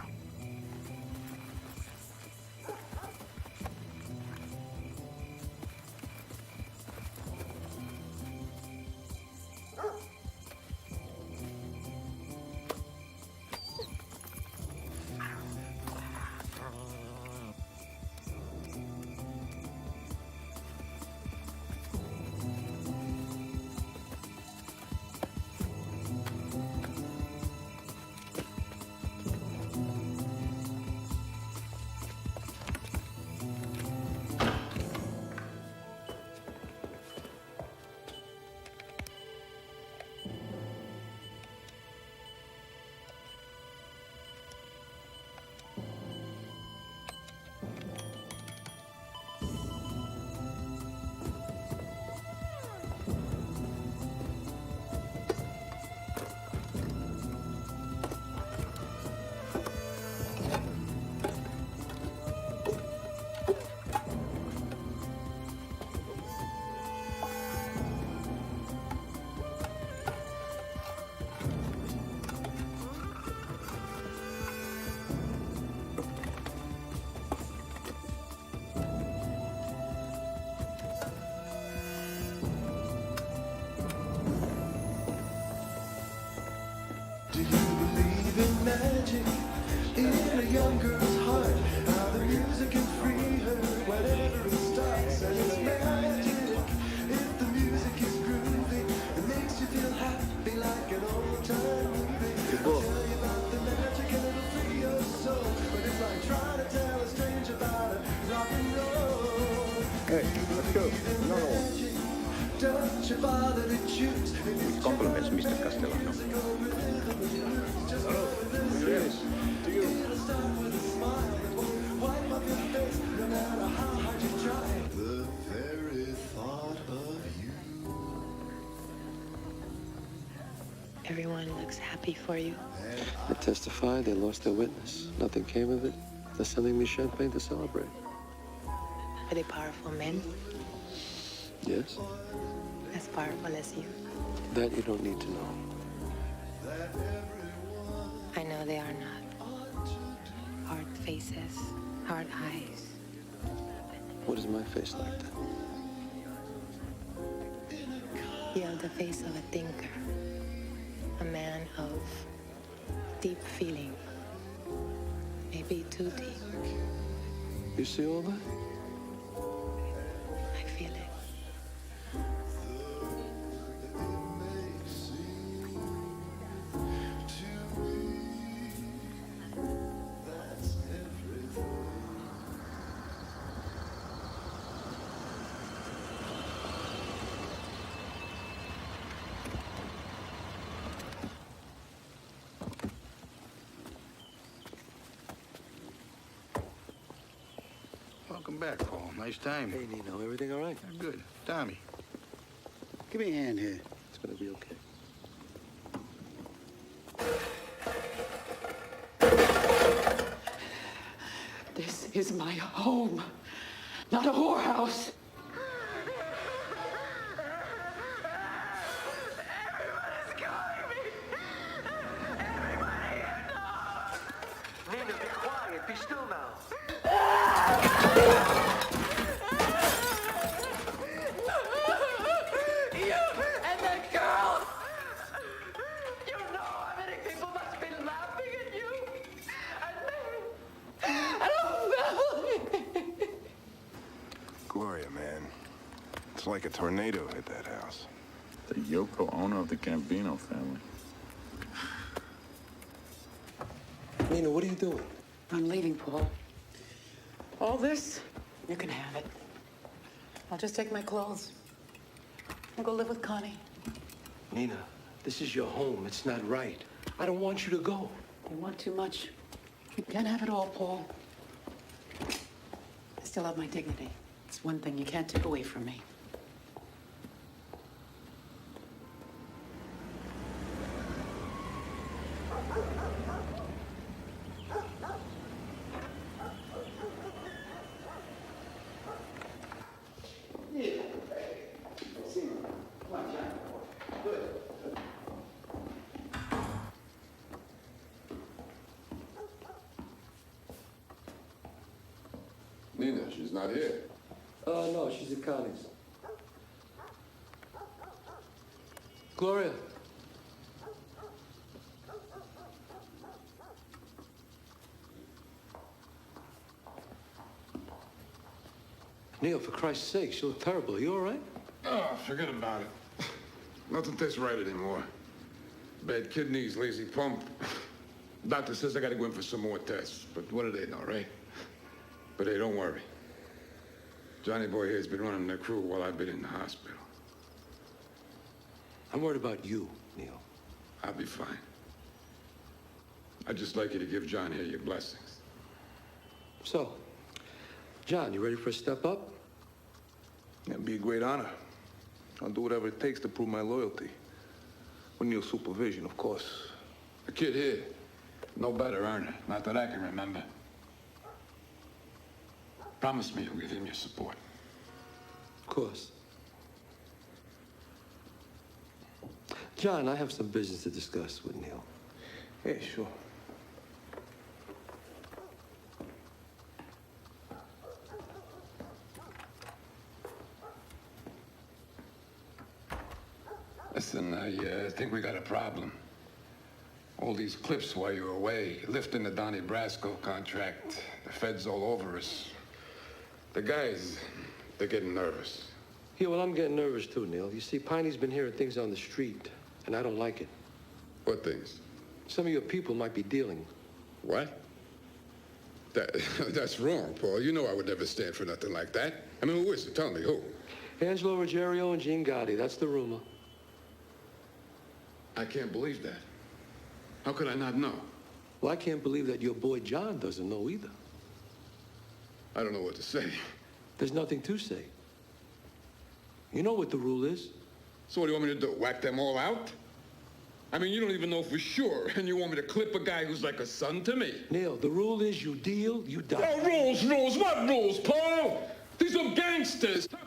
Do you believe in magic in a young girl's heart? How the music can free her whenever it starts, and it's magic. If the music is groovy, it makes you feel happy like an old-time movie. I'll tell you about the magic and it'll free your soul, but it's like trying to tell a stranger about a rock and roll. Hey, let's go. Another one. Don't you bother to choose. With compliments, Mr. Castellano. Cheers. To you. The very thought of you. Everyone looks happy for you. They testified, they lost their witness. Nothing came of it. They're sending me champagne to celebrate. Are they powerful men? Yes? As powerful as you? That you don't need to know. I know they are not. Hard faces, hard eyes. What is my face like then? You have the face of a thinker. A man of deep feeling. Maybe too deep. You see all that? I feel it. back, Paul. Nice time. Hey, Nino, everything all right? Good. Tommy. Give me a hand here. It's gonna be okay. This is my home, not a whorehouse. Nina, be quiet. Be still now. You and that girl! You know how many people must be laughing at you and me and our family. Gloria, man. It's like a tornado hit that house. The Yoko owner of the Gambino family. Nina, what are you doing? I'm leaving, Paul. All this, you can have it. I'll just take my clothes and go live with Connie. Nina, this is your home. It's not right. I don't want you to go. You want too much. You can't have it all, Paul. I still have my dignity. It's one thing you can't take away from me. Nina, she's not here. No, she's at Connie's. Gloria. Neil, for Christ's sake, you look terrible. Are you all right? Oh, forget about it. Nothing tastes right anymore. Bad kidneys, lazy pump. Doctor says I gotta go in for some more tests. But what do they know, right? But hey, don't worry. Johnny Boy here's been running the crew while I've been in the hospital. I'm worried about you, Neil. I'll be fine. I'd just like you to give John here your blessings. So, John, you ready for a step up? It'd be a great honor. I'll do whatever it takes to prove my loyalty. With Neil's supervision, of course. The kid here, no better earner, not that I can remember. Promise me you'll give him your support. Of course. John, I have some business to discuss with Neil. Yeah, sure. Listen, I think we got a problem. All these clips while you were away, lifting the Donnie Brasco contract, the feds all over us. The guys, they're getting nervous. Yeah, well, I'm getting nervous too, Neil. You see, Piney's been hearing things on the street, and I don't like it. What things? Some of your people might be dealing. What? That's wrong, Paul. You know I would never stand for nothing like that. I mean, who is it? Tell me, who? Angelo Ruggiero and Gene Gotti. That's the rumor. I can't believe that. How could I not know? Well, I can't believe that your boy John doesn't know either. I don't know what to say. There's nothing to say. You know what the rule is. So what do you want me to do, whack them all out? I mean, you don't even know for sure, and you want me to clip a guy who's like a son to me? Neil, the rule is you deal, you die. Oh, rules. What rules, Paul? These are gangsters. Come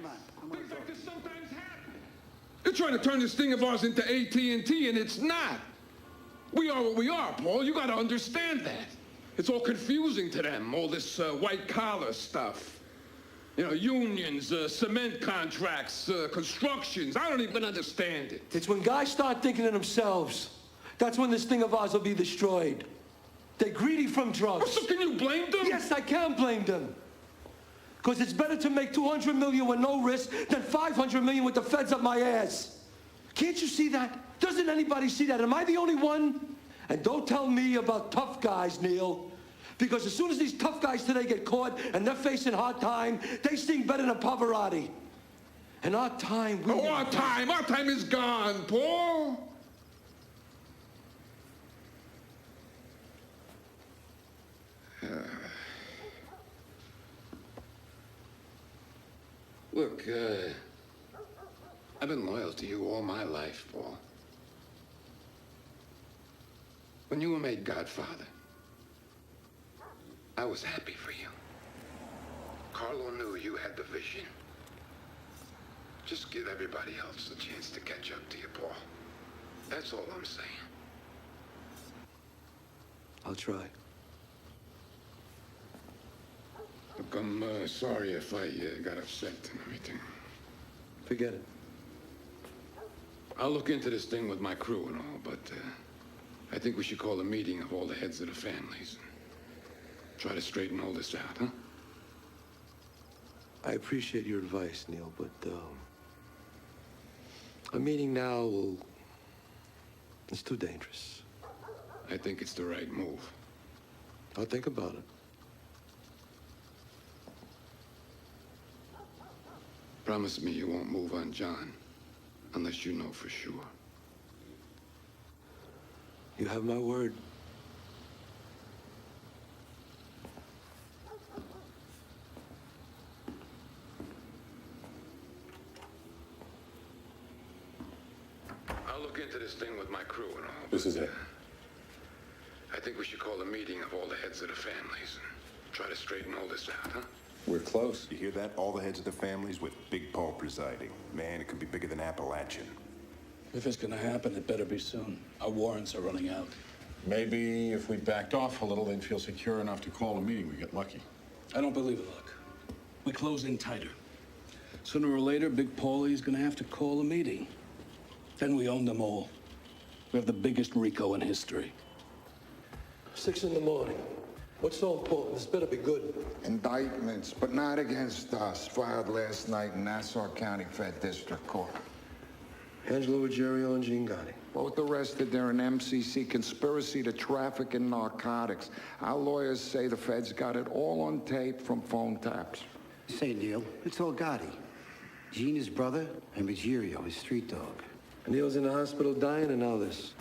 on. Things like this sometimes happen. You're trying to turn this thing of ours into AT&T, and it's not. We are what we are, Paul. You got to understand that. It's all confusing to them, all this white-collar stuff. You know, unions, cement contracts, constructions. I don't even understand it. It's when guys start thinking of themselves. That's when this thing of ours will be destroyed. They're greedy from drugs. Oh, so can you blame them? Yes, I can blame them. Because it's better to make $200 million with no risk than $500 million with the feds up my ass. Can't you see that? Doesn't anybody see that? Am I the only one? And don't tell me about tough guys, Neil. Because as soon as these tough guys today get caught and they're facing hard time, they sting better than Pavarotti. And our time... Our time is gone, Paul. Look, I've been loyal to you all my life, Paul. When you were made Godfather, I was happy for you. Carlo knew you had the vision. Just give everybody else a chance to catch up to you, Paul. That's all I'm saying. I'll try. Look, I'm sorry if I got upset and everything. Forget it. I'll look into this thing with my crew and all, but I think we should call a meeting of all the heads of the families and try to straighten all this out, huh? I appreciate your advice, Neil, but a meeting now it's too dangerous. I think it's the right move. I'll think about it. Promise me you won't move on John unless you know for sure. You have my word. I'll look into this thing with my crew and all. This is it. I think we should call a meeting of all the heads of the families and try to straighten all this out, huh? We're close. You hear that? All the heads of the families with Big Paul presiding. Man, it could be bigger than Appalachian. If it's gonna happen, it better be soon. Our warrants are running out. Maybe if we backed off a little, they'd feel secure enough to call a meeting. We get lucky. I don't believe it, Luck. We close in tighter. Sooner or later, Big Paulie's gonna have to call a meeting. Then we own them all. We have the biggest RICO in history. 6 in the morning. What's so important? This better be good. Indictments, but not against us, filed last night in Nassau County Fed District Court. Angelo Ruggiero and Gene Gotti. Both arrested. They're an MCC conspiracy to traffic in narcotics. Our lawyers say the feds got it all on tape from phone taps. Say, Neil, it's all Gotti. Gene, his brother, and Ruggiero, his street dog. Neil's in the hospital dying, and now this.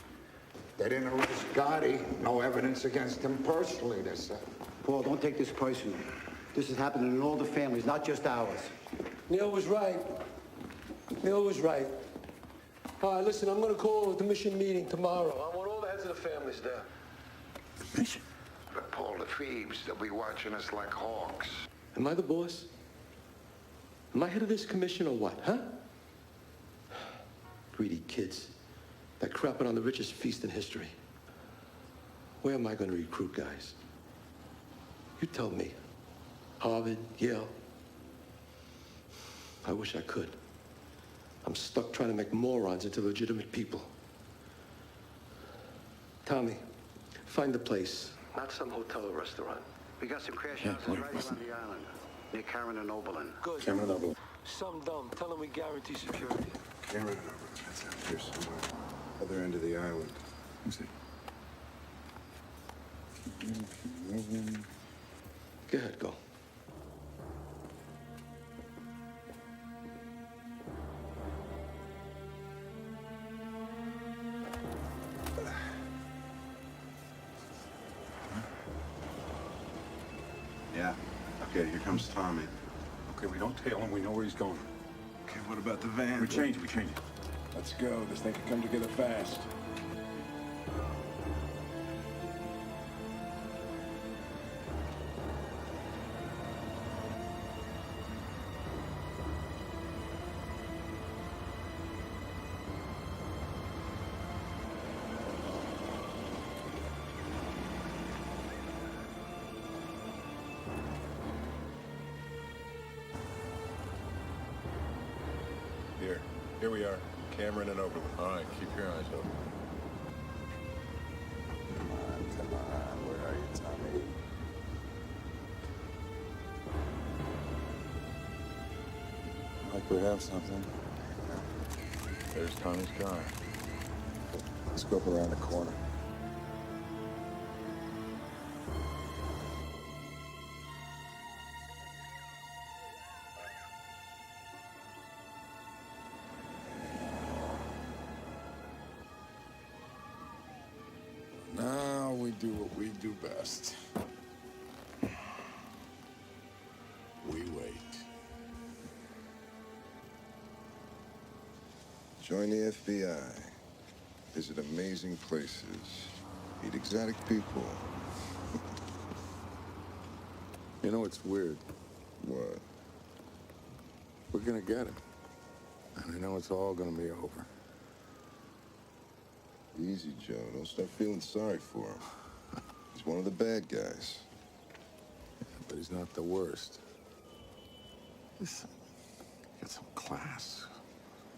They didn't arrest Gotti. No evidence against him personally, they said. Paul, don't take this personally. This is happening in all the families, not just ours. Neil was right. Neil was right. All right, listen, I'm going to call the mission meeting tomorrow. I want all the heads of the families there. Mission? But Paul, the Phoebes, they'll be watching us like hawks. Am I the boss? Am I head of this commission or what, huh? Greedy kids. They're crapping on the richest feast in history. Where am I going to recruit guys? You tell me. Harvard, Yale. I wish I could. I'm stuck trying to make morons into legitimate people. Tommy, find the place. Not some hotel or restaurant. We got some crash houses right around the island, near Cameron and Oberlin. Good. Cameron Oberlin. Some dumb. Tell them we guarantee security. Cameron and Oberlin. That's out here somewhere. Other end of the island. Let's see. Go ahead, go. Yeah. Okay, here comes Tommy. Okay, we don't tail him. We know where he's going. Okay, what about the van? We change it. Let's go. This thing could come together fast. Here we are. Cameron and Oberlin. All right, keep your eyes open. Come on. Where are you, Tommy? Like we have something. There's Tommy's car. Let's go up around the corner. Now we do what we do best. We wait. Join the FBI. Visit amazing places. Meet exotic people. You know, it's weird. What? We're gonna get him. And I know it's all gonna be over. Easy, Joe. Don't start feeling sorry for him. He's one of the bad guys. But he's not the worst. Listen, get some class.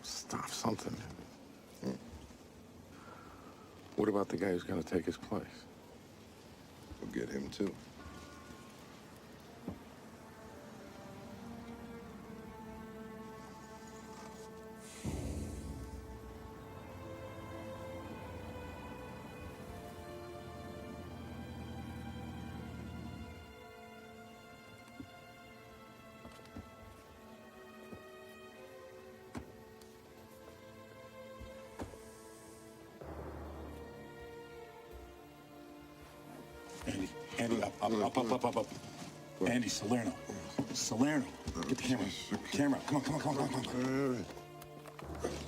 Stop something. What about the guy who's gonna take his place? We'll get him too. Andy, up. Andy, Salerno. Get the camera. Come on.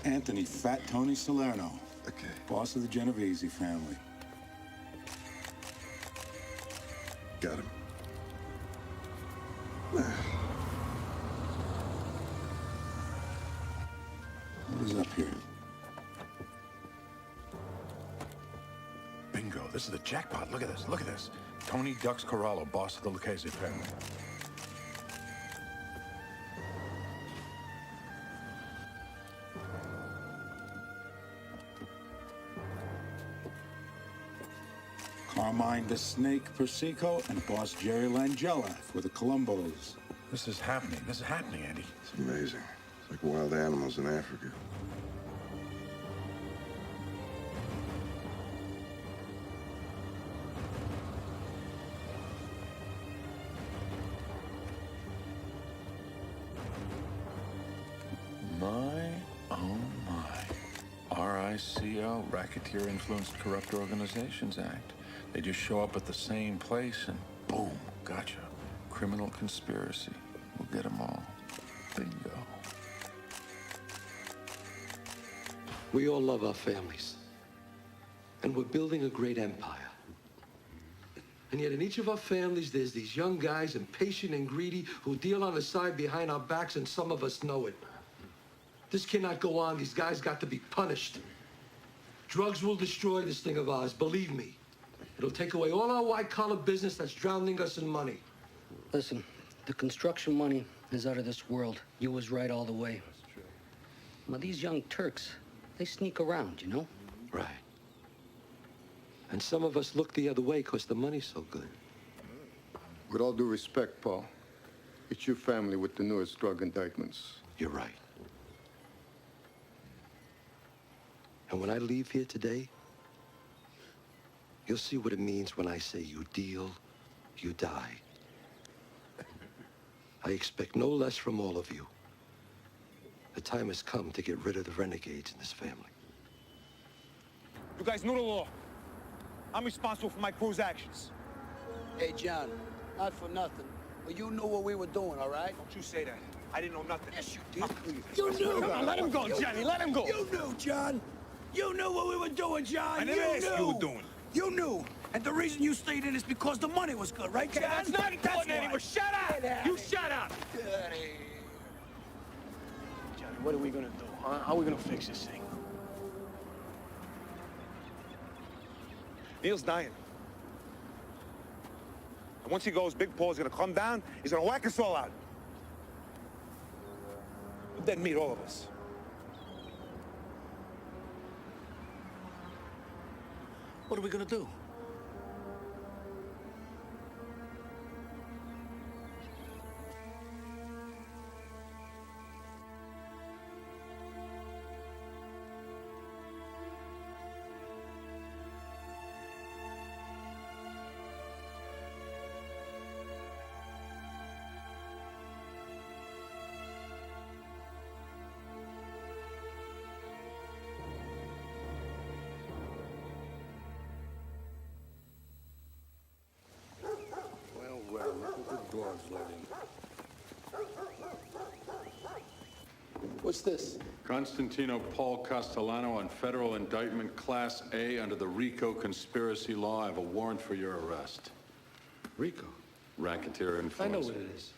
Anthony, Fat Tony Salerno. Okay. Boss of the Genovese family. Got him. What is up here? Bingo. This is the jackpot. Look at this. Tony Dux Corallo, boss of the Lucchese family. Carmine the Snake Persico and boss Jerry Langella for the Colombos. This is happening, Andy. It's amazing. It's like wild animals in Africa. RICO, Racketeer Influenced Corrupt Organizations Act. They just show up at the same place and boom, gotcha. Criminal conspiracy. We'll get them all. Bingo. We all love our families. And we're building a great empire. And yet in each of our families, there's these young guys, impatient and greedy, who deal on the side behind our backs, and some of us know it. This cannot go on. These guys got to be punished. Drugs will destroy this thing of ours, believe me. It'll take away all our white-collar business that's drowning us in money. Listen, the construction money is out of this world. You was right all the way. Now, these young Turks, they sneak around, you know? Right. And some of us look the other way because the money's so good. With all due respect, Paul, it's your family with the newest drug indictments. You're right. And when I leave here today, you'll see what it means when I say you deal, you die. I expect no less from all of you. The time has come to get rid of the renegades in this family. You guys know the law. I'm responsible for my crew's actions. Hey, John, not for nothing, but you knew what we were doing, all right? Don't you say that. I didn't know nothing. Yes, you did. You knew. Let him go, Johnny. Let him go. You knew, John. You knew what we were doing, John. I never asked you what doing. You knew. And the reason you stayed in is because the money was good, right, John? That's not important anymore. Shut up. You shut up. Johnny, what are we gonna do, huh? How are we gonna fix this thing? Neil's dying. And once he goes, Big Paul's gonna come down. He's gonna whack us all out. Dead meat, all of us. What are we gonna do? What's this? Constantino Paul Castellano on federal indictment Class A under the RICO conspiracy law. I have a warrant for your arrest. Rico. Racketeer influence. I know what it is.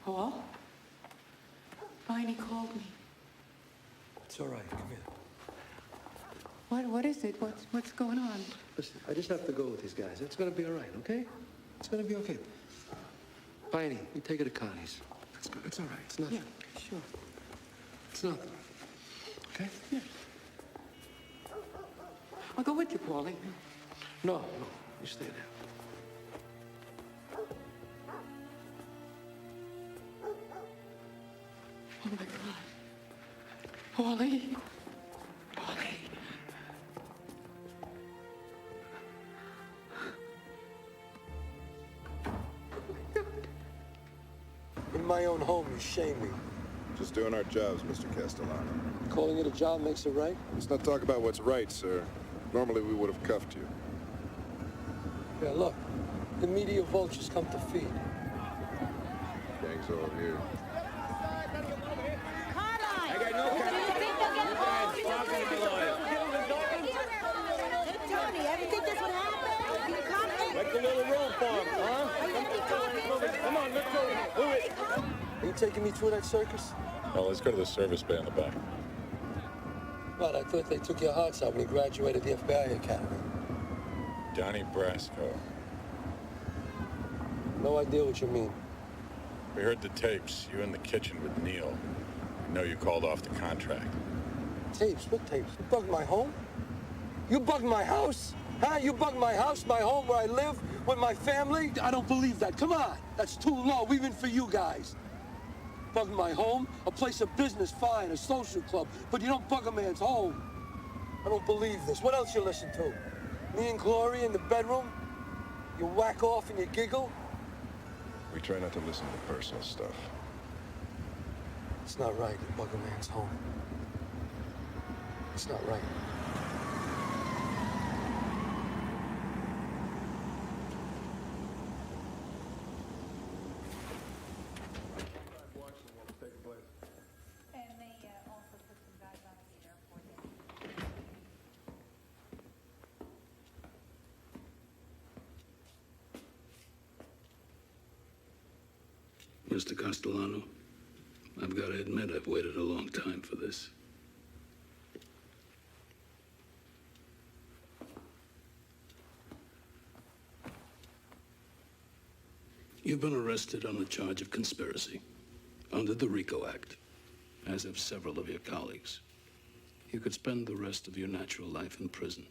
Paul? Viney called me. It's all right. Come here. What is it? What's going on? Listen, I just have to go with these guys. It's gonna be all right, okay? It's gonna be okay. Viney, you take it to Connie's. It's good. It's all right. It's nothing. Yeah, sure. It's nothing. Okay? Yeah. I'll go with you, Paulie. No, you stay there. Oh, my God. Paulie. Paulie. In my own home, you shame me. Just doing our jobs, Mr. Castellano. Calling it a job makes it right? Let's not talk about what's right, sir. Normally, we would have cuffed you. Yeah, look. The media vultures come to feed. Gang's all here. I got no Hey, Tony, ever think this would happen? You come Like a little room farm, huh? Come on, let's go. Move it. Are you taking me through that circus? Well, let's go to the service bay in the back. But I thought they took your hearts out when you graduated the FBI Academy. Donnie Brasco. No idea what you mean. We heard the tapes. You in the kitchen with Neil. We know you called off the contract. Tapes? What tapes? You bugged my home? You bugged my house? Huh? You bugged my house, my home where I live with my family? I don't believe that. Come on. That's too low, even for you guys. Bug my home, a place of business, fine, a social club, but you don't bug a man's home. I don't believe this. What else you listen to? Me and Gloria in the bedroom? You whack off and you giggle? We try not to listen to personal stuff. It's not right to bug a man's home. It's not right. Mr. Castellano, I've got to admit I've waited a long time for this. You've been arrested on a charge of conspiracy under the RICO Act, as have several of your colleagues. You could spend the rest of your natural life in prison.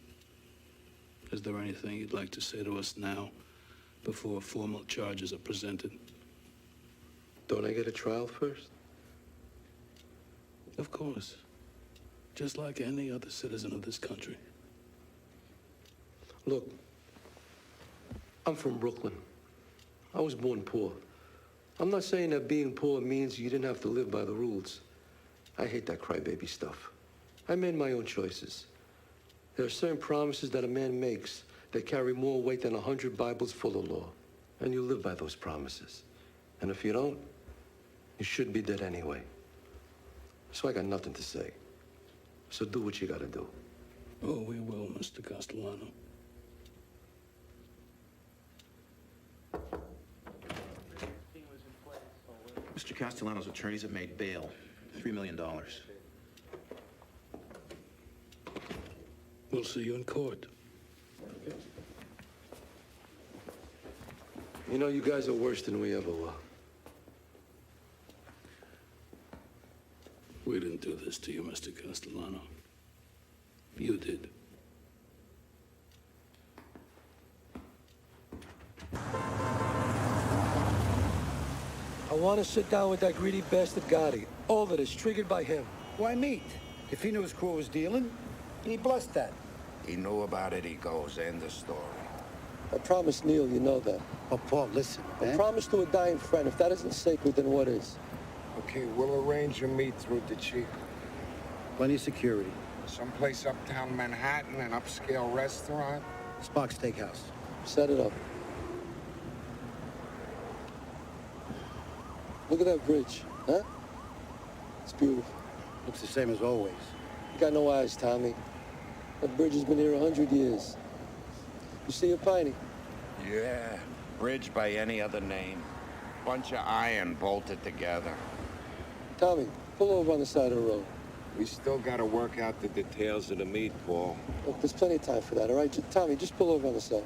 Is there anything you'd like to say to us now, before formal charges are presented? Don't I get a trial first? Of course. Just like any other citizen of this country. Look, I'm from Brooklyn. I was born poor. I'm not saying that being poor means you didn't have to live by the rules. I hate that crybaby stuff. I made my own choices. There are certain promises that a man makes that carry more weight than 100 Bibles full of law. And you live by those promises. And if you don't, you should be dead anyway. So I got nothing to say. So do what you gotta do. Oh, we will, Mr. Castellano. Mr. Castellano's attorneys have made bail. $3 million. We'll see you in court. You know, you guys are worse than we ever were. We didn't do this to you, Mr. Castellano. You did. I want to sit down with that greedy bastard Gotti. All of it is triggered by him. Why meet? If he knew his crew was dealing, he blessed that. He knew about it, he goes. End of story. I promised Neil, you know that. Oh, Paul, listen, I man. promised to a dying friend. If that isn't sacred, then what is? Okay, we'll arrange your meet through the chief. Plenty of security. Someplace uptown Manhattan, an upscale restaurant. Spock's Steakhouse. Set it up. Look at that bridge, huh? It's beautiful. Looks the same as always. You got no eyes, Tommy. That bridge has been here 100 years. You see it, Piney? Yeah, bridge by any other name. Bunch of iron bolted together. Tommy, pull over on the side of the road. We still gotta work out the details of the meet, Paul. Look, there's plenty of time for that, all right? Tommy, just pull over on the side.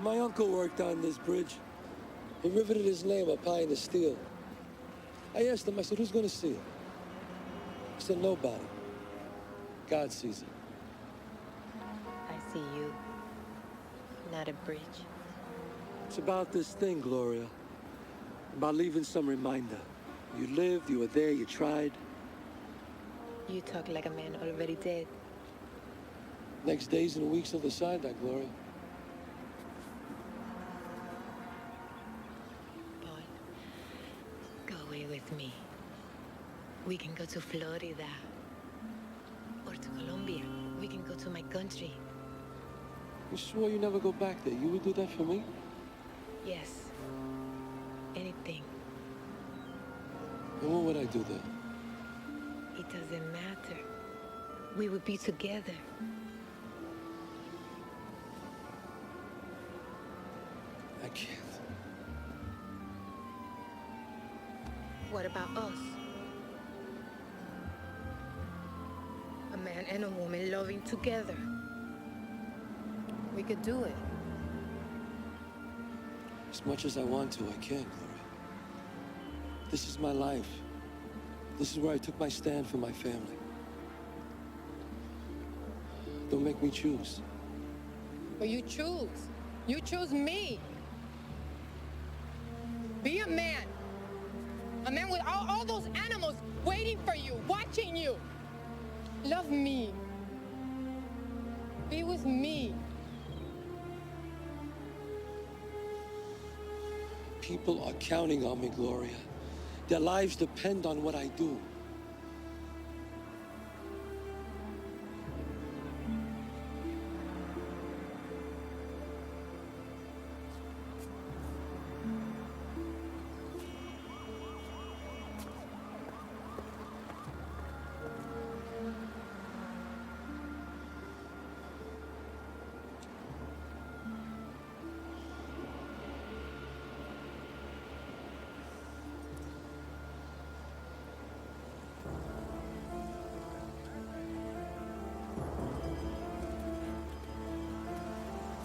My uncle worked on this bridge. He riveted his name up high in the steel. I asked him, I said, who's gonna see it? He said, nobody. God sees it. I see you, not a bridge. It's about this thing, Gloria. About leaving some reminder. You lived, you were there, you tried. You talk like a man already dead. Next days and weeks will decide that, Gloria. Go away with me. We can go to Florida. Or to Colombia. We can go to my country. You swore you never go back there. You would do that for me? Yes. Anything. And what would I do there? It doesn't matter. We would be together. I can't. What about us? A man and a woman loving together. We could do it. As much as I want to, I can't, Gloria. This is my life. This is where I took my stand for my family. Don't make me choose. But you choose. You choose me. Be a man. A man with all those animals waiting for you, watching you. Love me. Be with me. People are counting on me, Gloria. Their lives depend on what I do.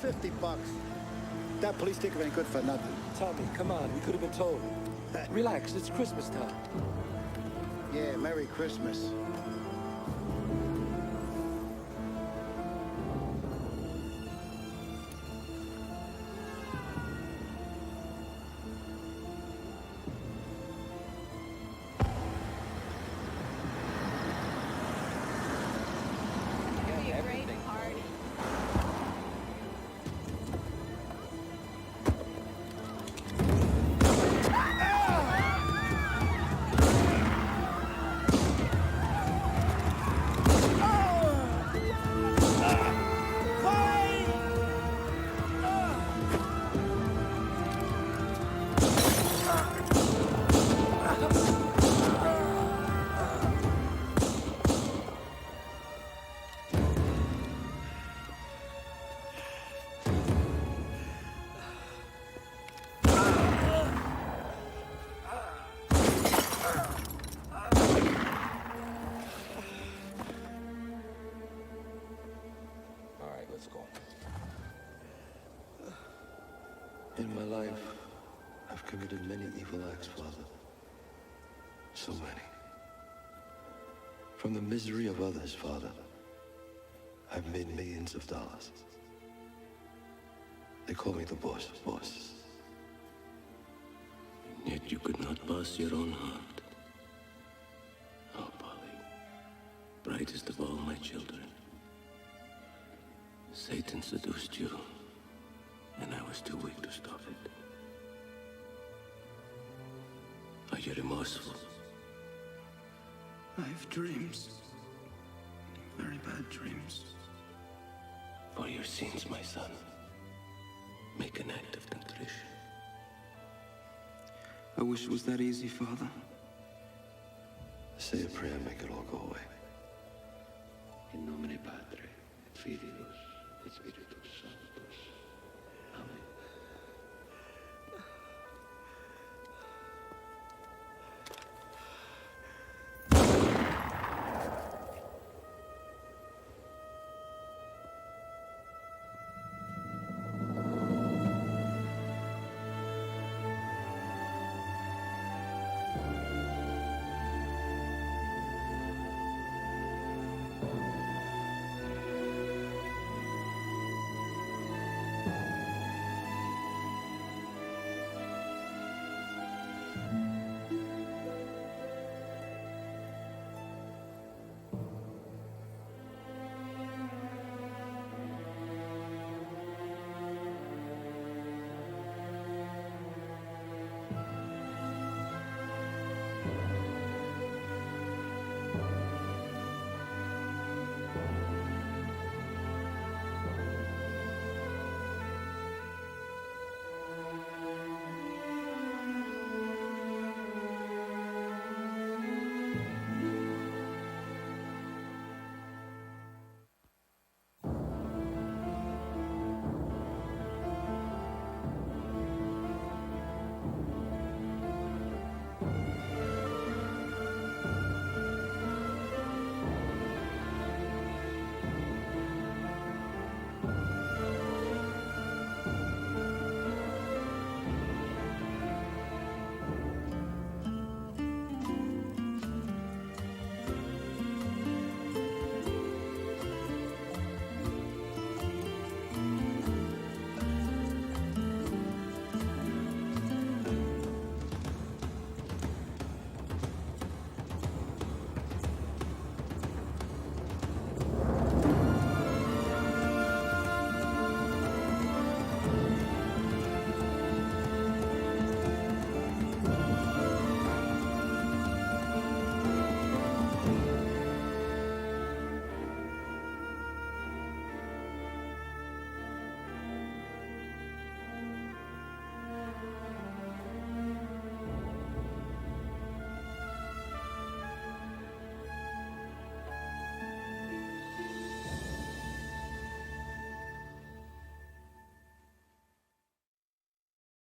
$50. That police ticket ain't good for nothing. Tommy, come on. We could have been told. Relax. It's Christmas time. Yeah, Merry Christmas. In my life, I've committed many evil acts, Father. So many. From the misery of others, Father, I've made millions of dollars. They call me the boss. Yet you could not pass your own heart. Oh, Polly, brightest of all my children. Satan seduced you, and I was too weak to stop it. Are you remorseful? I have dreams. Very bad dreams. For your sins, my son, make an act of contrition. I wish it was that easy, Father. Say a prayer, make it all go away. In nomine Padre, et Filius, et Spiritus Sanctus.